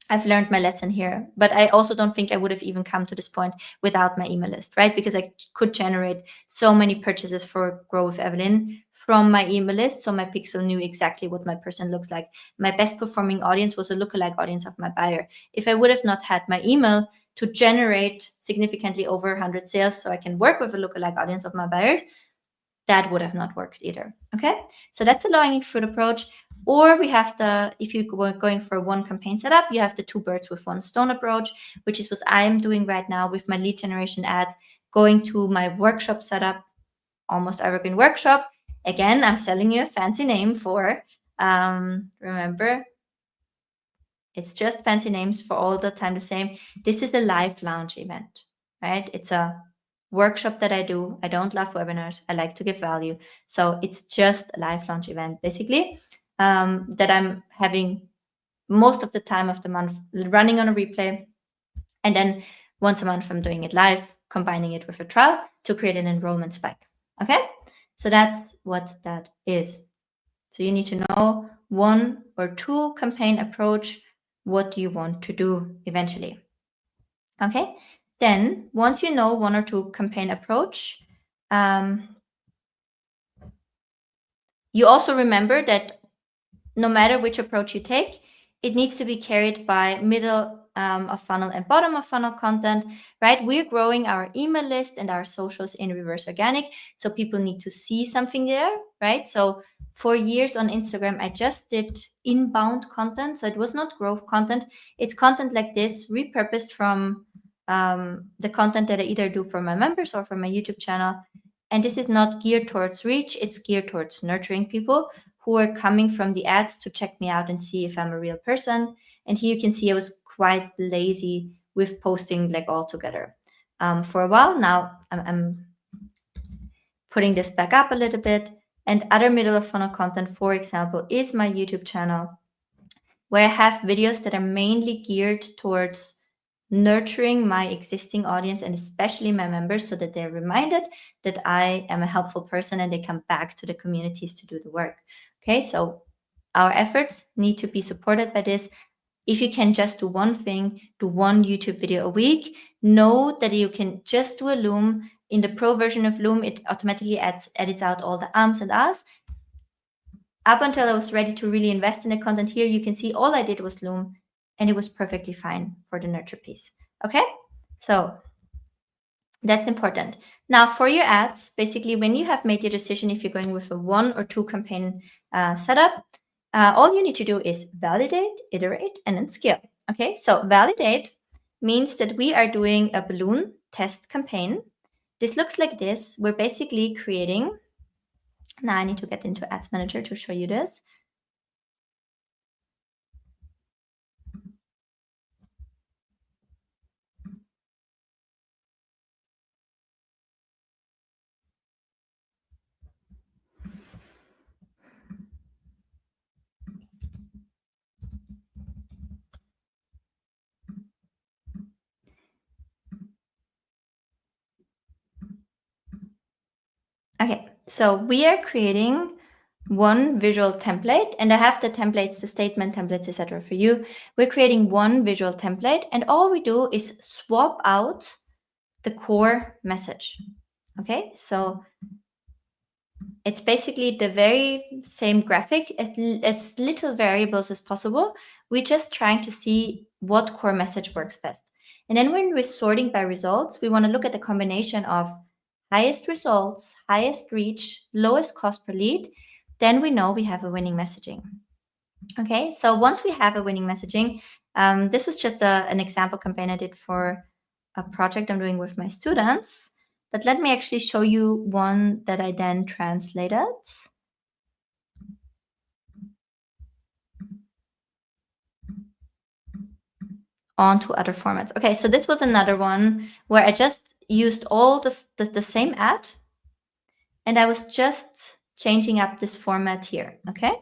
I've learned my lesson here. But I also don't think I would have even come to this point without my email list, right? Because I could generate so many purchases for Grow with Evelyn from my email list. So my pixel knew exactly what my person looks like. My best performing audience was a lookalike audience of my buyer. If I would have not had my email to generate significantly over 100 sales so I can work with a lookalike audience of my buyers, that would have not worked either. Okay, so that's a low-hanging fruit approach. Or we have if you're going for one campaign setup, you have the two birds with one stone approach, which is what I'm doing right now with my lead generation ad, going to my workshop setup, Almost Evergreen Workshop. Again, I'm selling you a fancy name for, remember, it's just fancy names for all the time the same. This is a live launch event, right? It's a workshop that I do. I don't love webinars. I like to give value. So it's just a live launch event, basically, that I'm having most of the time of the month running on a replay. And then once a month, I'm doing it live, combining it with a trial to create an enrollment spike. Okay, so that's what that is. So you need to know one or two campaign approach, what you want to do eventually. Okay, then once you know one or two campaign approach, you also remember that no matter which approach you take, it needs to be carried by middle of funnel and bottom of funnel content, right? We're growing our email list and our socials in reverse organic. So people need to see something there, right? So for years on Instagram, I just did inbound content. So it was not growth content. It's content like this, repurposed from the content that I either do for my members or for my YouTube channel. And this is not geared towards reach. It's geared towards nurturing people who are coming from the ads to check me out and see if I'm a real person. And here you can see I was quite lazy with posting like all together for a while. Now I'm putting this back up a little bit. And other middle of funnel content, for example, is my YouTube channel, where I have videos that are mainly geared towards nurturing my existing audience and especially my members so that they're reminded that I am a helpful person and they come back to the communities to do the work. Okay, so our efforts need to be supported by this. If you can just do one thing, do one YouTube video a week, know that you can just do a Loom. In the pro version of Loom, it automatically edits out all the ums and ahs. Up until I was ready to really invest in the content here, you can see all I did was Loom, and it was perfectly fine for the nurture piece. Okay, so that's important. Now for your ads, basically when you have made your decision if you're going with a 1 or 2 campaign setup, all you need to do is validate, iterate, and then scale. Okay, so validate means that we are doing a balloon test campaign. This looks like this. We're basically creating, now I need to get into Ads Manager to show you this. Okay, so we are creating one visual template, and I have the templates, the statement templates, etc. for you. We're creating one visual template, and all we do is swap out the core message. Okay, so it's basically the very same graphic, as little variables as possible. We're just trying to see what core message works best. And then when we're sorting by results, we want to look at the combination of highest results, highest reach, lowest cost per lead. Then we know we have a winning messaging. Okay, so once we have a winning messaging, this was just an example campaign I did for a project I'm doing with my students. But let me actually show you one that I then translated onto other formats. Okay, so this was another one where I just used all the same ad, and I was just changing up this format here. Okay,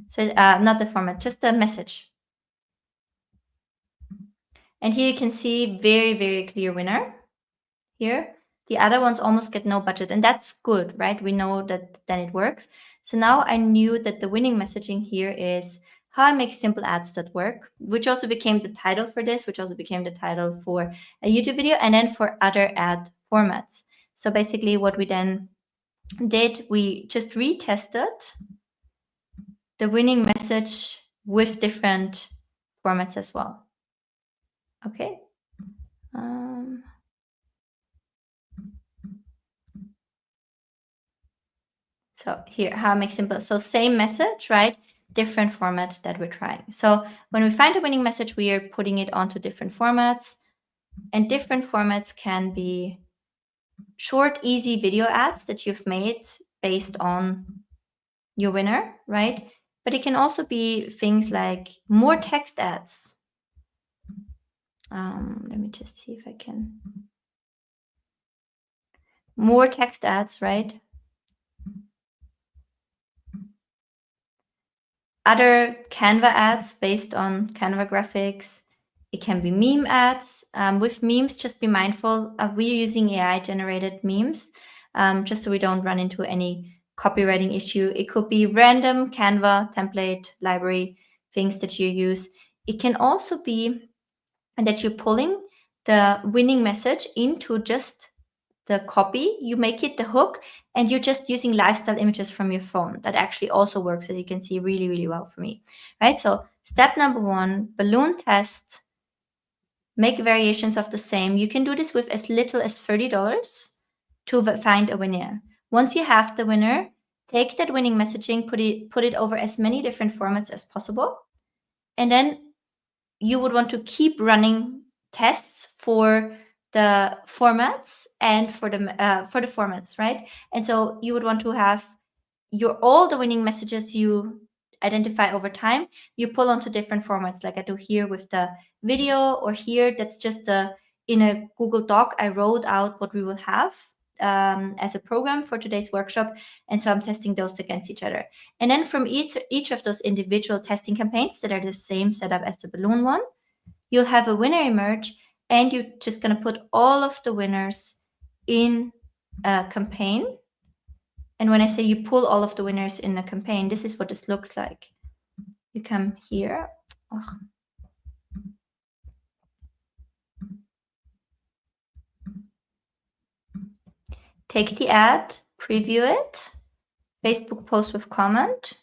so not the format, just the message. And here you can see very, very clear winner here. The other ones almost get no budget, and that's good, right? We know that then it works. So now I knew that the winning messaging here is how I make simple ads that work, which also became the title for this, which also became the title for a YouTube video, and then for other ad formats. So basically what we then did, we just retested the winning message with different formats as well. Okay. So here, how I make simple. So same message, right? Different format that we're trying. So when we find a winning message, we are putting it onto different formats. And different formats can be short, easy video ads that you've made based on your winner, right? But it can also be things like more text ads. Let me just see if I can. More text ads, right? Other Canva ads based on Canva graphics. It can be meme ads. With memes, just be mindful. We're using AI-generated memes, just so we don't run into any copywriting issue. It could be random Canva template library things that you use. It can also be that you're pulling the winning message into just the copy, you make it the hook, and you're just using lifestyle images from your phone. That actually also works, as you can see, really, really well for me, right? So step number 1, balloon test, make variations of the same. You can do this with as little as $30 to find a winner. Once you have the winner, take that winning messaging, put it over as many different formats as possible, and then you would want to keep running tests for the formats and for the formats, right? And so you would want to have all the winning messages you identify over time, you pull onto different formats, like I do here with the video, or here that's just in a Google Doc, I wrote out what we will have as a program for today's workshop. And so I'm testing those against each other. And then from each of those individual testing campaigns that are the same setup as the balloon one, you'll have a winner emerge, and you're just going to put all of the winners in a campaign. And when I say you pull all of the winners in a campaign, this is what this looks like. You come here. Oh. Take the ad, preview it, Facebook post with comment.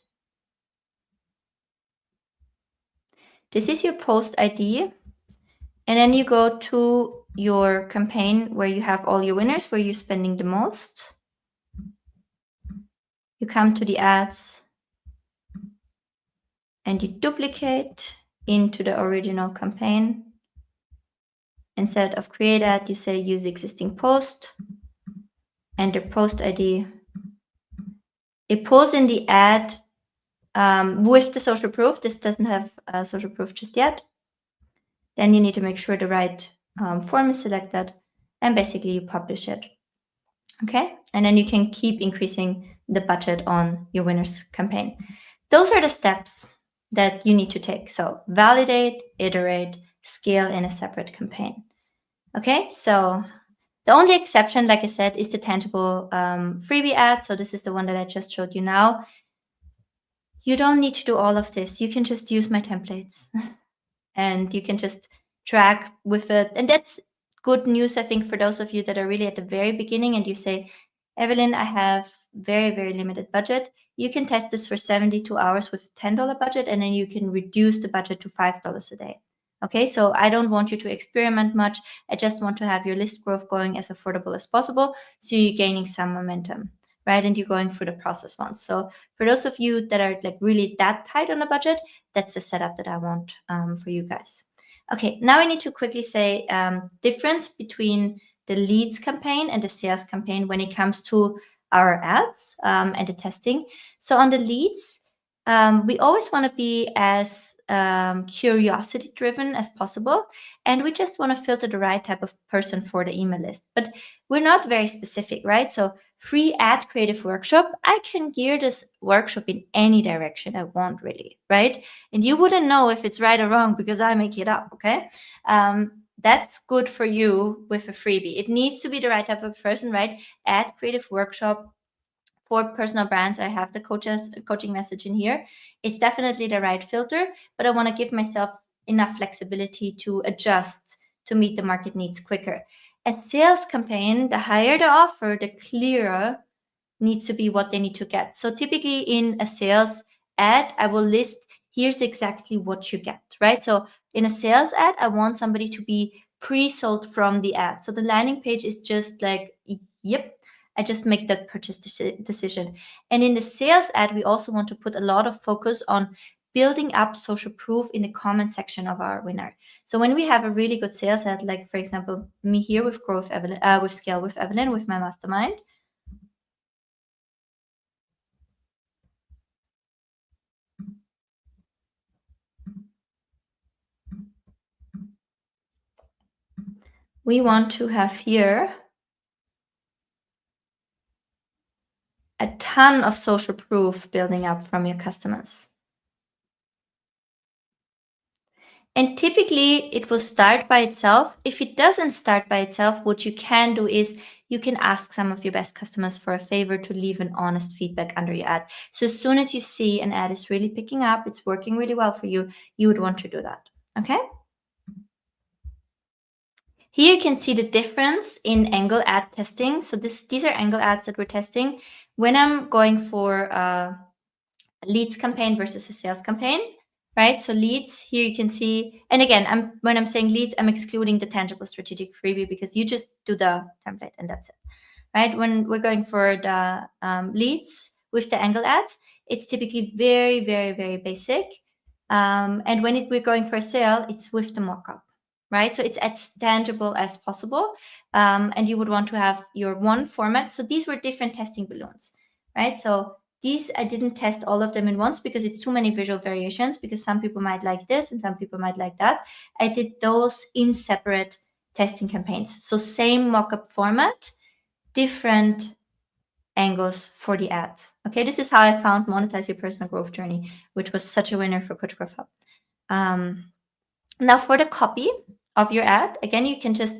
This is your post ID. And then you go to your campaign where you have all your winners, where you're spending the most. You come to the ads and you duplicate into the original campaign. Instead of create ad, you say use existing post, enter post ID. It pulls in the ad with the social proof. This doesn't have social proof just yet. Then you need to make sure the right form is selected, and basically you publish it. Okay, and then you can keep increasing the budget on your winners campaign. Those are the steps that you need to take. So validate, iterate, scale in a separate campaign. Okay, so the only exception, like I said, is the tangible freebie ad. So this is the one that I just showed you now. You don't need to do all of this. You can just use my templates and you can just track with it. And that's good news, I think, for those of you that are really at the very beginning and you say, Evelyn, I have very, very limited budget. You can test this for 72 hours with a $10 budget, and then you can reduce the budget to $5 a day. Okay, so I don't want you to experiment much. I just want to have your list growth going as affordable as possible, so you're gaining some momentum, right? And you're going through the process once. So for those of you that are like really that tight on a budget, that's the setup that I want for you guys. Okay, now I need to quickly say difference between the leads campaign and the sales campaign when it comes to our ads and the testing. So on the leads, we always want to be as curiosity driven as possible, and we just want to filter the right type of person for the email list. But we're not very specific, right? So free ad creative workshop, I can gear this workshop in any direction I want, really, right? And you wouldn't know if it's right or wrong because I make it up, okay? That's good for you with a freebie. It needs to be the right type of person, right? Ad creative workshop for personal brands. I have the coaching message in here. It's definitely the right filter, but I want to give myself enough flexibility to adjust to meet the market needs quicker. A sales campaign, the higher the offer, the clearer needs to be what they need to get. So typically in a sales ad, I will list here's exactly what you get, right? So in a sales ad, I want somebody to be pre-sold from the ad. So the landing page is just like, yep, I just make that purchase decision. And in the sales ad, we also want to put a lot of focus on building up social proof in the comment section of our winner. So when we have a really good sales ad, like for example, me here with Grow with Evelyn, with Scale with Evelyn, with my mastermind, we want to have here a ton of social proof building up from your customers. And typically it will start by itself. If it doesn't start by itself, what you can do is you can ask some of your best customers for a favor to leave an honest feedback under your ad. So as soon as you see an ad is really picking up, it's working really well for you, you would want to do that, okay? Here you can see the difference in angle ad testing. So these are angle ads that we're testing. When I'm going for a leads campaign versus a sales campaign, right? So leads, here you can see, and again, when I'm saying leads, I'm excluding the tangible strategic freebie because you just do the template and that's it, right? When we're going for the leads with the angle ads, it's typically very, very, very basic. And when we're going for a sale, it's with the mockup, right? So it's as tangible as possible. And you would want to have your one format. So these were different testing balloons, right? So these, I didn't test all of them in once because it's too many visual variations, because some people might like this and some people might like that. I did those in separate testing campaigns. So same mockup format, different angles for the ad. Okay, this is how I found Monetize Your Personal Growth Journey, which was such a winner for Coach Growth Hub. Now for the copy, of your ad. Again, you can just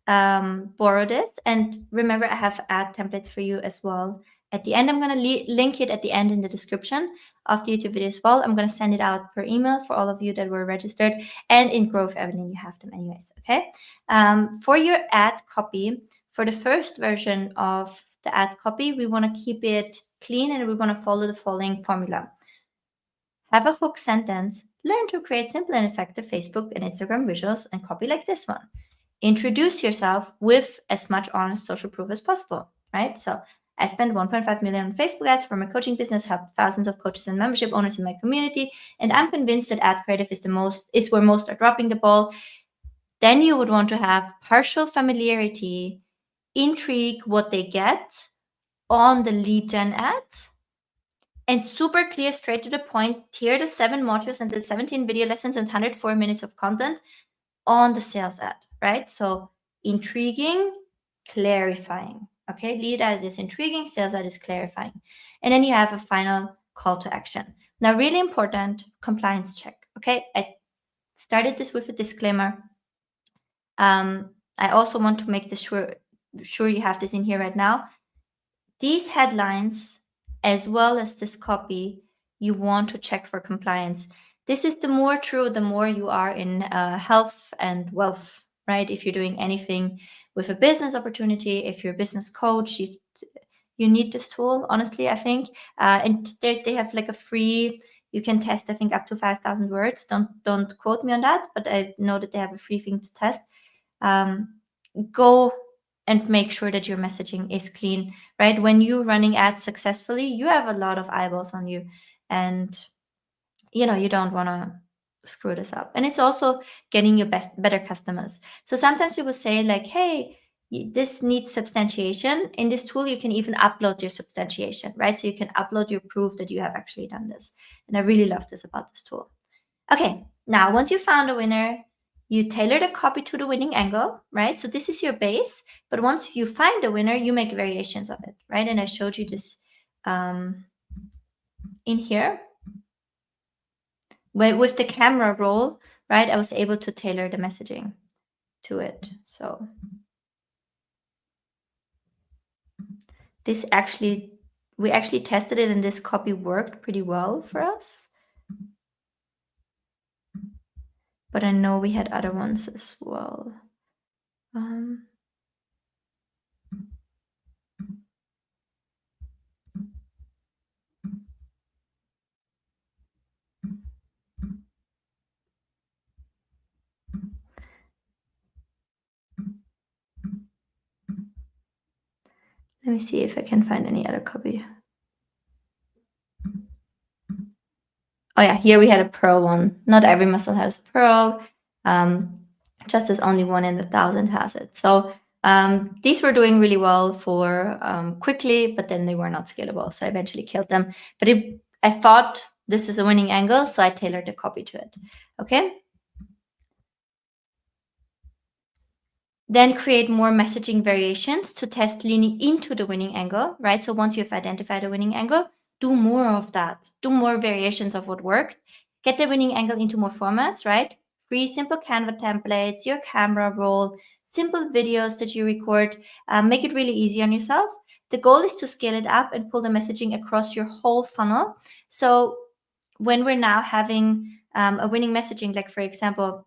borrow this. And remember, I have ad templates for you as well. At the end, I'm going to link it at the end in the description of the YouTube video as well. I'm going to send it out per email for all of you that were registered. And in Growth Evelyn, you have them anyways, okay? For your ad copy, for the first version of the ad copy, we want to keep it clean and we want to follow the following formula. Have a hook sentence. Learn to create simple and effective Facebook and Instagram visuals and copy like this one. Introduce yourself with as much honest social proof as possible, right? So I spent 1.5 million on Facebook ads for my coaching business, helped thousands of coaches and membership owners in my community, and I'm convinced that ad creative is where most are dropping the ball. Then you would want to have partial familiarity, intrigue what they get on the lead gen ads, and super clear, straight to the point. Here are the 7 modules and the 17 video lessons and 104 minutes of content on the sales ad, right? So intriguing, clarifying. Okay, lead ad is intriguing, sales ad is clarifying. And then you have a final call to action. Now, really important, compliance check. Okay, I started this with a disclaimer. I also want to make this sure you have this in here right now. These headlines, as well as this copy, you want to check for compliance. This is the more true, the more you are in health and wealth, right? If you're doing anything with a business opportunity, if you're a business coach, you need this tool, honestly, I think. And they have like a free, you can test, I think, up to 5,000 words. Don't quote me on that, but I know that they have a free thing to test. Go and make sure that your messaging is clean, right? When you're running ads successfully, you have a lot of eyeballs on you, and you don't want to screw this up. And it's also getting you better customers. So sometimes you will say like, hey, this needs substantiation. In this tool, you can even upload your substantiation, right? So you can upload your proof that you have actually done this. And I really love this about this tool. Okay, now once you found a winner, you tailor the copy to the winning angle, right? So this is your base, but once you find a winner, you make variations of it, right? And I showed you this in here. With the camera roll, right, I was able to tailor the messaging to it. So we actually tested it, and this copy worked pretty well for us. But I know we had other ones as well. Let me see if I can find any other copy. Oh yeah, here we had a pearl one. Not every muscle has pearl. Just as only 1 in 1,000 has it. So these were doing really well for quickly, but then they were not scalable. So I eventually killed them. But I thought this is a winning angle, so I tailored the copy to it. Okay. Then create more messaging variations to test leaning into the winning angle, right? So once you've identified a winning angle, do more of that. Do more variations of what worked. Get the winning angle into more formats, right? Free simple Canva templates, your camera roll, simple videos that you record. Make it really easy on yourself. The goal is to scale it up and pull the messaging across your whole funnel. So when we're now having a winning messaging, like for example,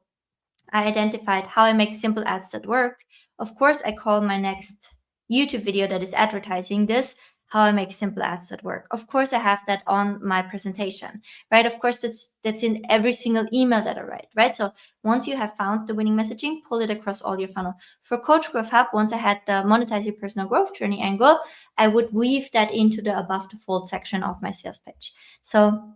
I identified how I make simple ads that work. Of course, I call my next YouTube video that is advertising this, how I make simple ads that work. Of course, I have that on my presentation, right? Of course, that's in every single email that I write, right? So once you have found the winning messaging, pull it across all your funnel. For Coach Growth Hub, once I had the monetize your personal growth journey angle, I would weave that into the above the fold section of my sales page. So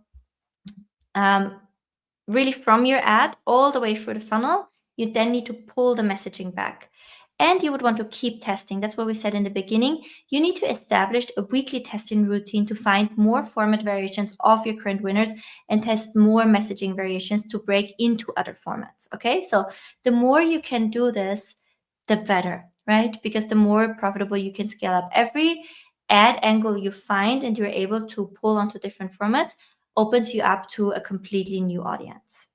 really from your ad all the way through the funnel, you then need to pull the messaging back. And you would want to keep testing. That's what we said in the beginning. You need to establish a weekly testing routine to find more format variations of your current winners and test more messaging variations to break into other formats. Okay, so the more you can do this, the better, right? Because the more profitable you can scale up. Every ad angle you find and you're able to pull onto different formats opens you up to a completely new audience.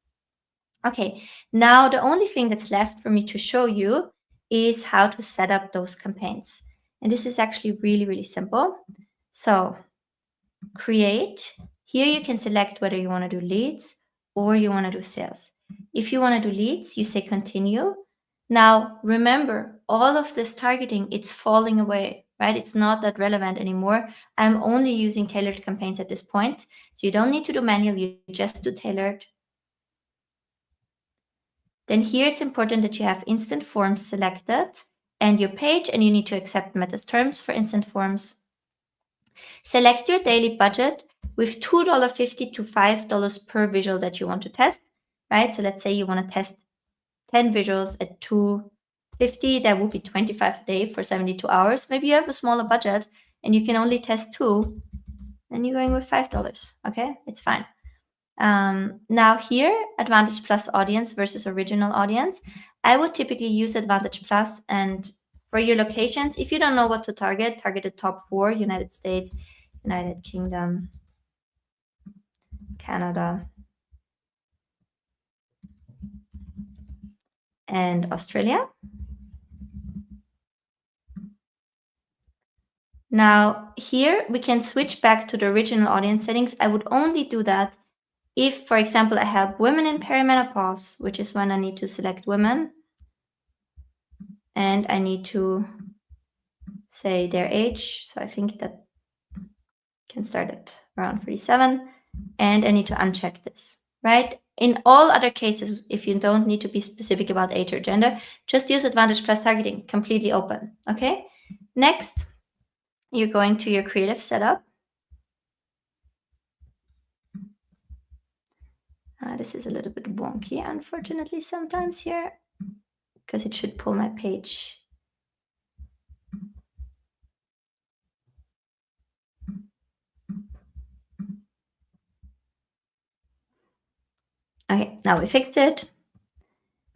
Okay, now the only thing that's left for me to show you is how to set up those campaigns. And this is actually really, really simple. So create. Here you can select whether you want to do leads or you want to do sales. If you want to do leads, you say continue. Now, remember, all of this targeting, it's falling away, right? It's not that relevant anymore. I'm only using tailored campaigns at this point. So you don't need to do manual, you just do tailored. Then here it's important that you have instant forms selected and your page, and you need to accept Meta's terms for instant forms. Select your daily budget with $2.50 to $5 per visual that you want to test, right? So let's say you want to test 10 visuals at $2.50, that would be 25 a day for 72 hours. Maybe you have a smaller budget and you can only test 2, then you're going with $5, okay? It's fine. Now here, Advantage Plus audience versus original audience. I would typically use Advantage Plus, and for your locations, if you don't know what to target the top 4, United States, United Kingdom, Canada, and Australia. Now here we can switch back to the original audience settings. I would only do that if, for example, I have women in perimenopause, which is when I need to select women, and I need to say their age. So I think that can start at around 37, and I need to uncheck this, right? In all other cases, if you don't need to be specific about age or gender, just use Advantage Plus targeting, completely open, okay? Next, you're going to your creative setup. This is a little bit wonky, unfortunately, sometimes here, because it should pull my page. Okay, now we fixed it.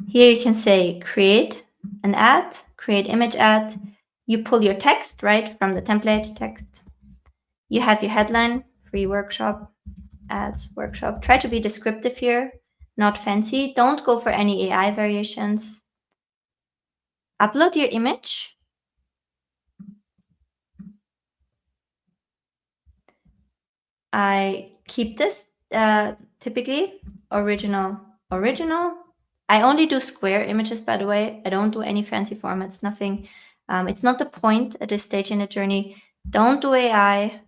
Here you can say create an ad, create image ad. You pull your text, right, from the template text. You have your headline, free workshop, ads, workshop. Try to be descriptive here, not fancy. Don't go for any AI variations. Upload your image. I keep this typically original. I only do square images, by the way. I don't do any fancy formats, nothing. It's not the point at this stage in the journey. Don't do AI.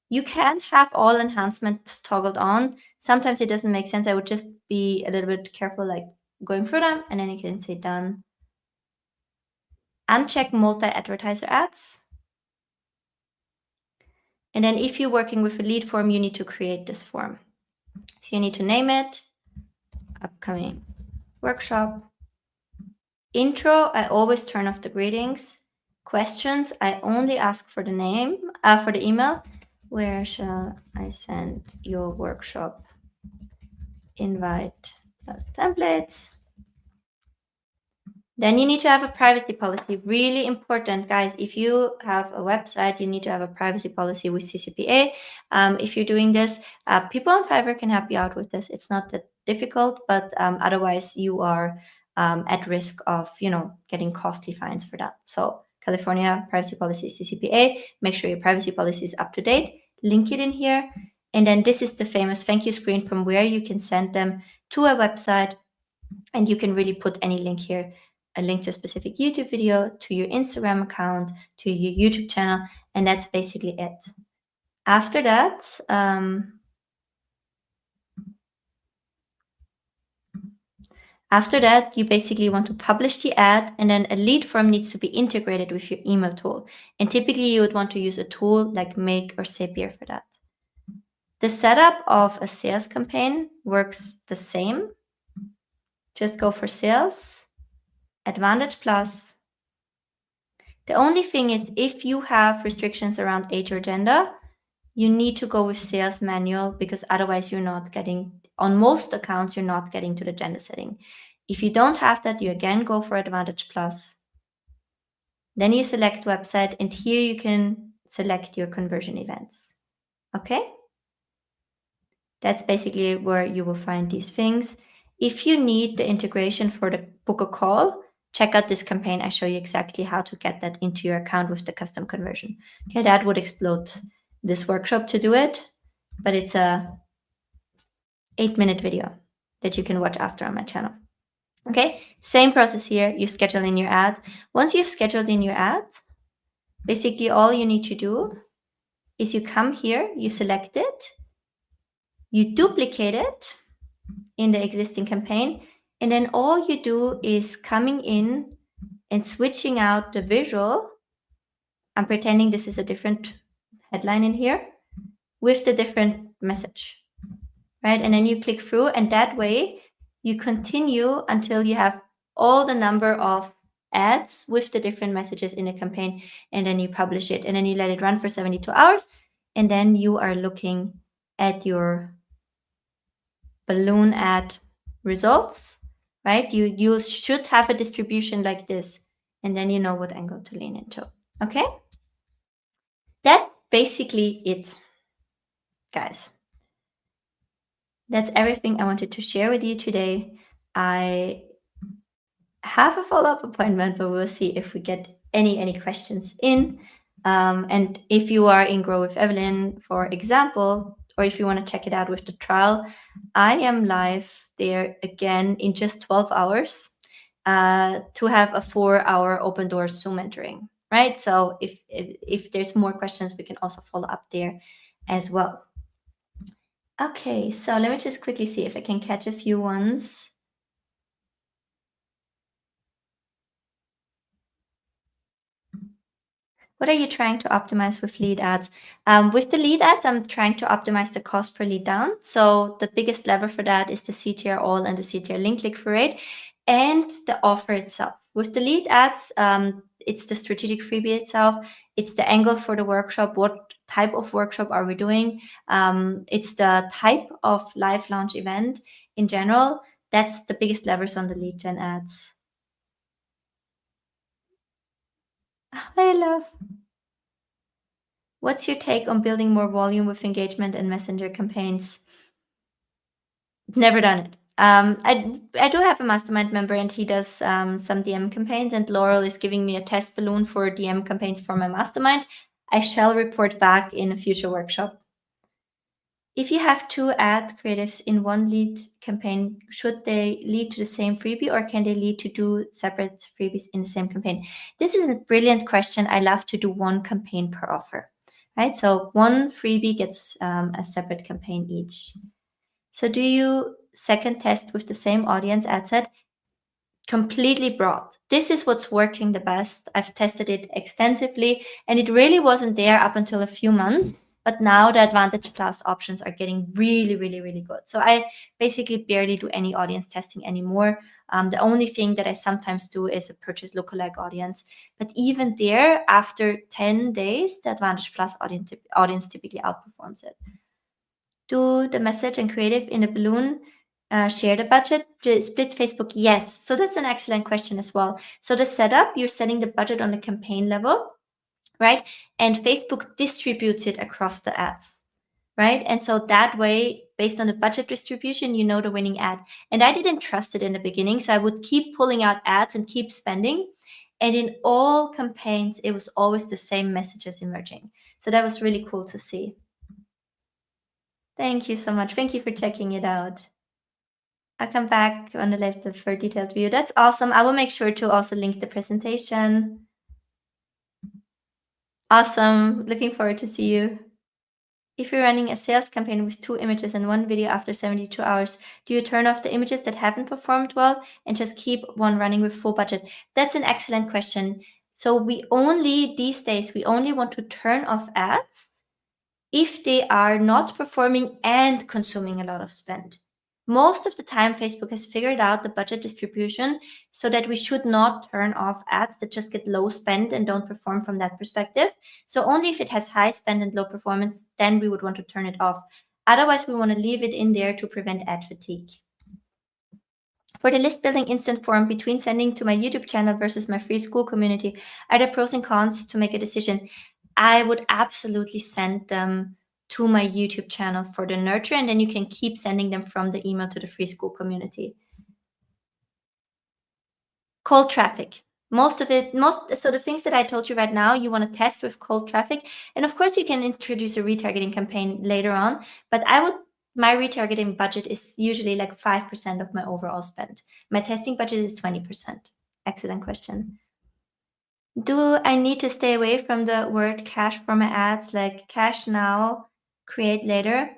You can have all enhancements toggled on. Sometimes it doesn't make sense. I would just be a little bit careful, like going through them, and then you can say done. Uncheck multi-advertiser ads. And then if you're working with a lead form, you need to create this form. So you need to name it, upcoming workshop. Intro, I always turn off the greetings. Questions, I only ask for the name, for the email. Where shall I send your workshop invite plus templates? Then you need to have a privacy policy. Really important, guys. If you have a website, you need to have a privacy policy with CCPA. If you're doing this, people on Fiverr can help you out with this. It's not that difficult, but otherwise you are at risk of, getting costly fines for that. So California privacy policy CCPA. Make sure your privacy policy is up to date. Link it in here. And then this is the famous thank you screen from where you can send them to a website, and you can really put any link here. A link to a specific YouTube video, to your Instagram account, to your YouTube channel, and that's basically it. After that, you basically want to publish the ad, and then a lead form needs to be integrated with your email tool. And typically you would want to use a tool like Make or Zapier for that. The setup of a sales campaign works the same. Just go for sales. Advantage Plus. The only thing is, if you have restrictions around age or gender, you need to go with sales manual, because otherwise you're not getting, on most accounts, you're not getting to the gender setting. If you don't have that, you again go for Advantage Plus. Then you select website, and here you can select your conversion events. Okay? That's basically where you will find these things. If you need the integration for the book a call, check out this campaign. I show you exactly how to get that into your account with the custom conversion. Okay, that would explode this workshop to do it, but it's a 8-minute video that you can watch after on my channel. Okay, same process here. You schedule in your ad. Once you've scheduled in your ad, basically all you need to do is you come here, you select it, you duplicate it in the existing campaign, and then all you do is coming in and switching out the visual. I'm pretending this is a different headline in here with the different message, right? And then you click through, and that way you continue until you have all the number of ads with the different messages in the campaign, and then you publish it, and then you let it run for 72 hours, and then you are looking at your balloon ad results, right? You should have a distribution like this, and then you know what angle to lean into. Okay, that's basically it, guys. That's everything I wanted to share with you today. I have a follow-up appointment, but we'll see if we get any questions in. And if you are in Grow with Evelyn, for example, or if you want to check it out with the trial, I am live there again in just 12 hours to have a 4-hour open door Zoom mentoring, right? So if there's more questions, we can also follow up there as well. Okay, so let me just quickly see if I can catch a few ones. What are you trying to optimize with lead ads? With the lead ads, I'm trying to optimize the cost per lead down. So the biggest lever for that is the CTR all and the CTR link click-through rate and the offer itself. With the lead ads, it's the strategic freebie itself. It's the angle for the workshop. What type of workshop are we doing? It's the type of live launch event in general. That's the biggest levers on the lead gen ads. I love. What's your take on building more volume with engagement and messenger campaigns? Never done it. I do have a mastermind member, and he does some DM campaigns, and Laurel is giving me a test balloon for DM campaigns for my mastermind. I shall report back in a future workshop. If you have 2 ad creatives in one lead campaign, should they lead to the same freebie, or can they lead to 2 separate freebies in the same campaign? This is a brilliant question. I love to do 1 campaign per offer, right? So 1 freebie gets a separate campaign each. So do you second test with the same audience ad set? Completely broad. This is what's working the best. I've tested it extensively, and it really wasn't there up until a few months. But now the Advantage Plus options are getting really, really, really good. So I basically barely do any audience testing anymore. The only thing that I sometimes do is a purchase lookalike audience. But even there, after 10 days, the Advantage Plus audience typically outperforms it. Do the message and creative in the balloon share the budget? Split Facebook? Yes. So that's an excellent question as well. So the setup, you're setting the budget on the campaign level, right? And Facebook distributes it across the ads, right? And so that way, based on the budget distribution, you know the winning ad. And I didn't trust it in the beginning, so I would keep pulling out ads and keep spending. And in all campaigns, it was always the same messages emerging. So that was really cool to see. Thank you so much. Thank you for checking it out. I'll come back on the left for a detailed view. That's awesome. I will make sure to also link the presentation. Awesome. Looking forward to see you. If you're running a sales campaign with 2 images and 1 video after 72 hours, do you turn off the images that haven't performed well and just keep one running with full budget? That's an excellent question. So these days, we only want to turn off ads if they are not performing and consuming a lot of spend. Most of the time, Facebook has figured out the budget distribution so that we should not turn off ads that just get low spend and don't perform from that perspective. So only if it has high spend and low performance, then we would want to turn it off. Otherwise, we want to leave it in there to prevent ad fatigue. For the list building instant form between sending to my YouTube channel versus my free school community, are there pros and cons to make a decision? I would absolutely send them to my YouTube channel for the nurture, and then you can keep sending them from the email to the free school community. Cold traffic. So the things that I told you right now, you want to test with cold traffic. And of course, you can introduce a retargeting campaign later on, but my retargeting budget is usually like 5% of my overall spend. My testing budget is 20%. Excellent question. Do I need to stay away from the word cash for my ads, like cash now, create later?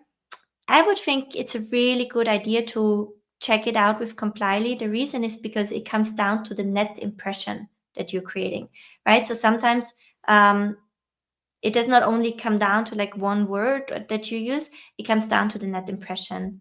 I would think it's a really good idea to check it out with Complyly. The reason is because it comes down to the net impression that you're creating, right? So sometimes it does not only come down to like one word that you use, it comes down to the net impression.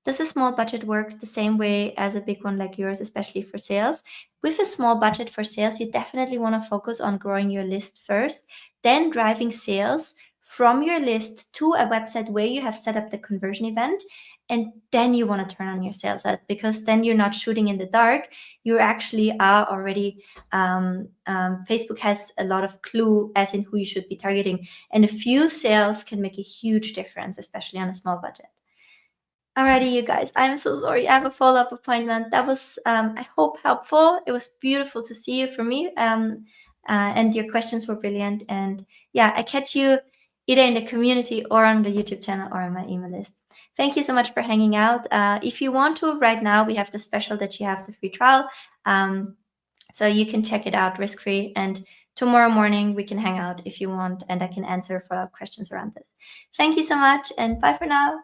Does a small budget work the same way as a big one like yours, especially for sales? With a small budget for sales, you definitely want to focus on growing your list first, then driving sales from your list to a website where you have set up the conversion event. And then you want to turn on your sales ad, because then you're not shooting in the dark. You actually are already, Facebook has a lot of clue as in who you should be targeting. And a few sales can make a huge difference, especially on a small budget. Alrighty, you guys, I'm so sorry. I have a follow-up appointment. That was, I hope, helpful. It was beautiful to see you for me. And your questions were brilliant. And yeah, I catch you either in the community or on the YouTube channel or on my email list. Thank you so much for hanging out. If you want to, right now, we have the special that you have the free trial. So you can check it out risk-free. And tomorrow morning, we can hang out if you want, and I can answer follow-up questions around this. Thank you so much, and bye for now.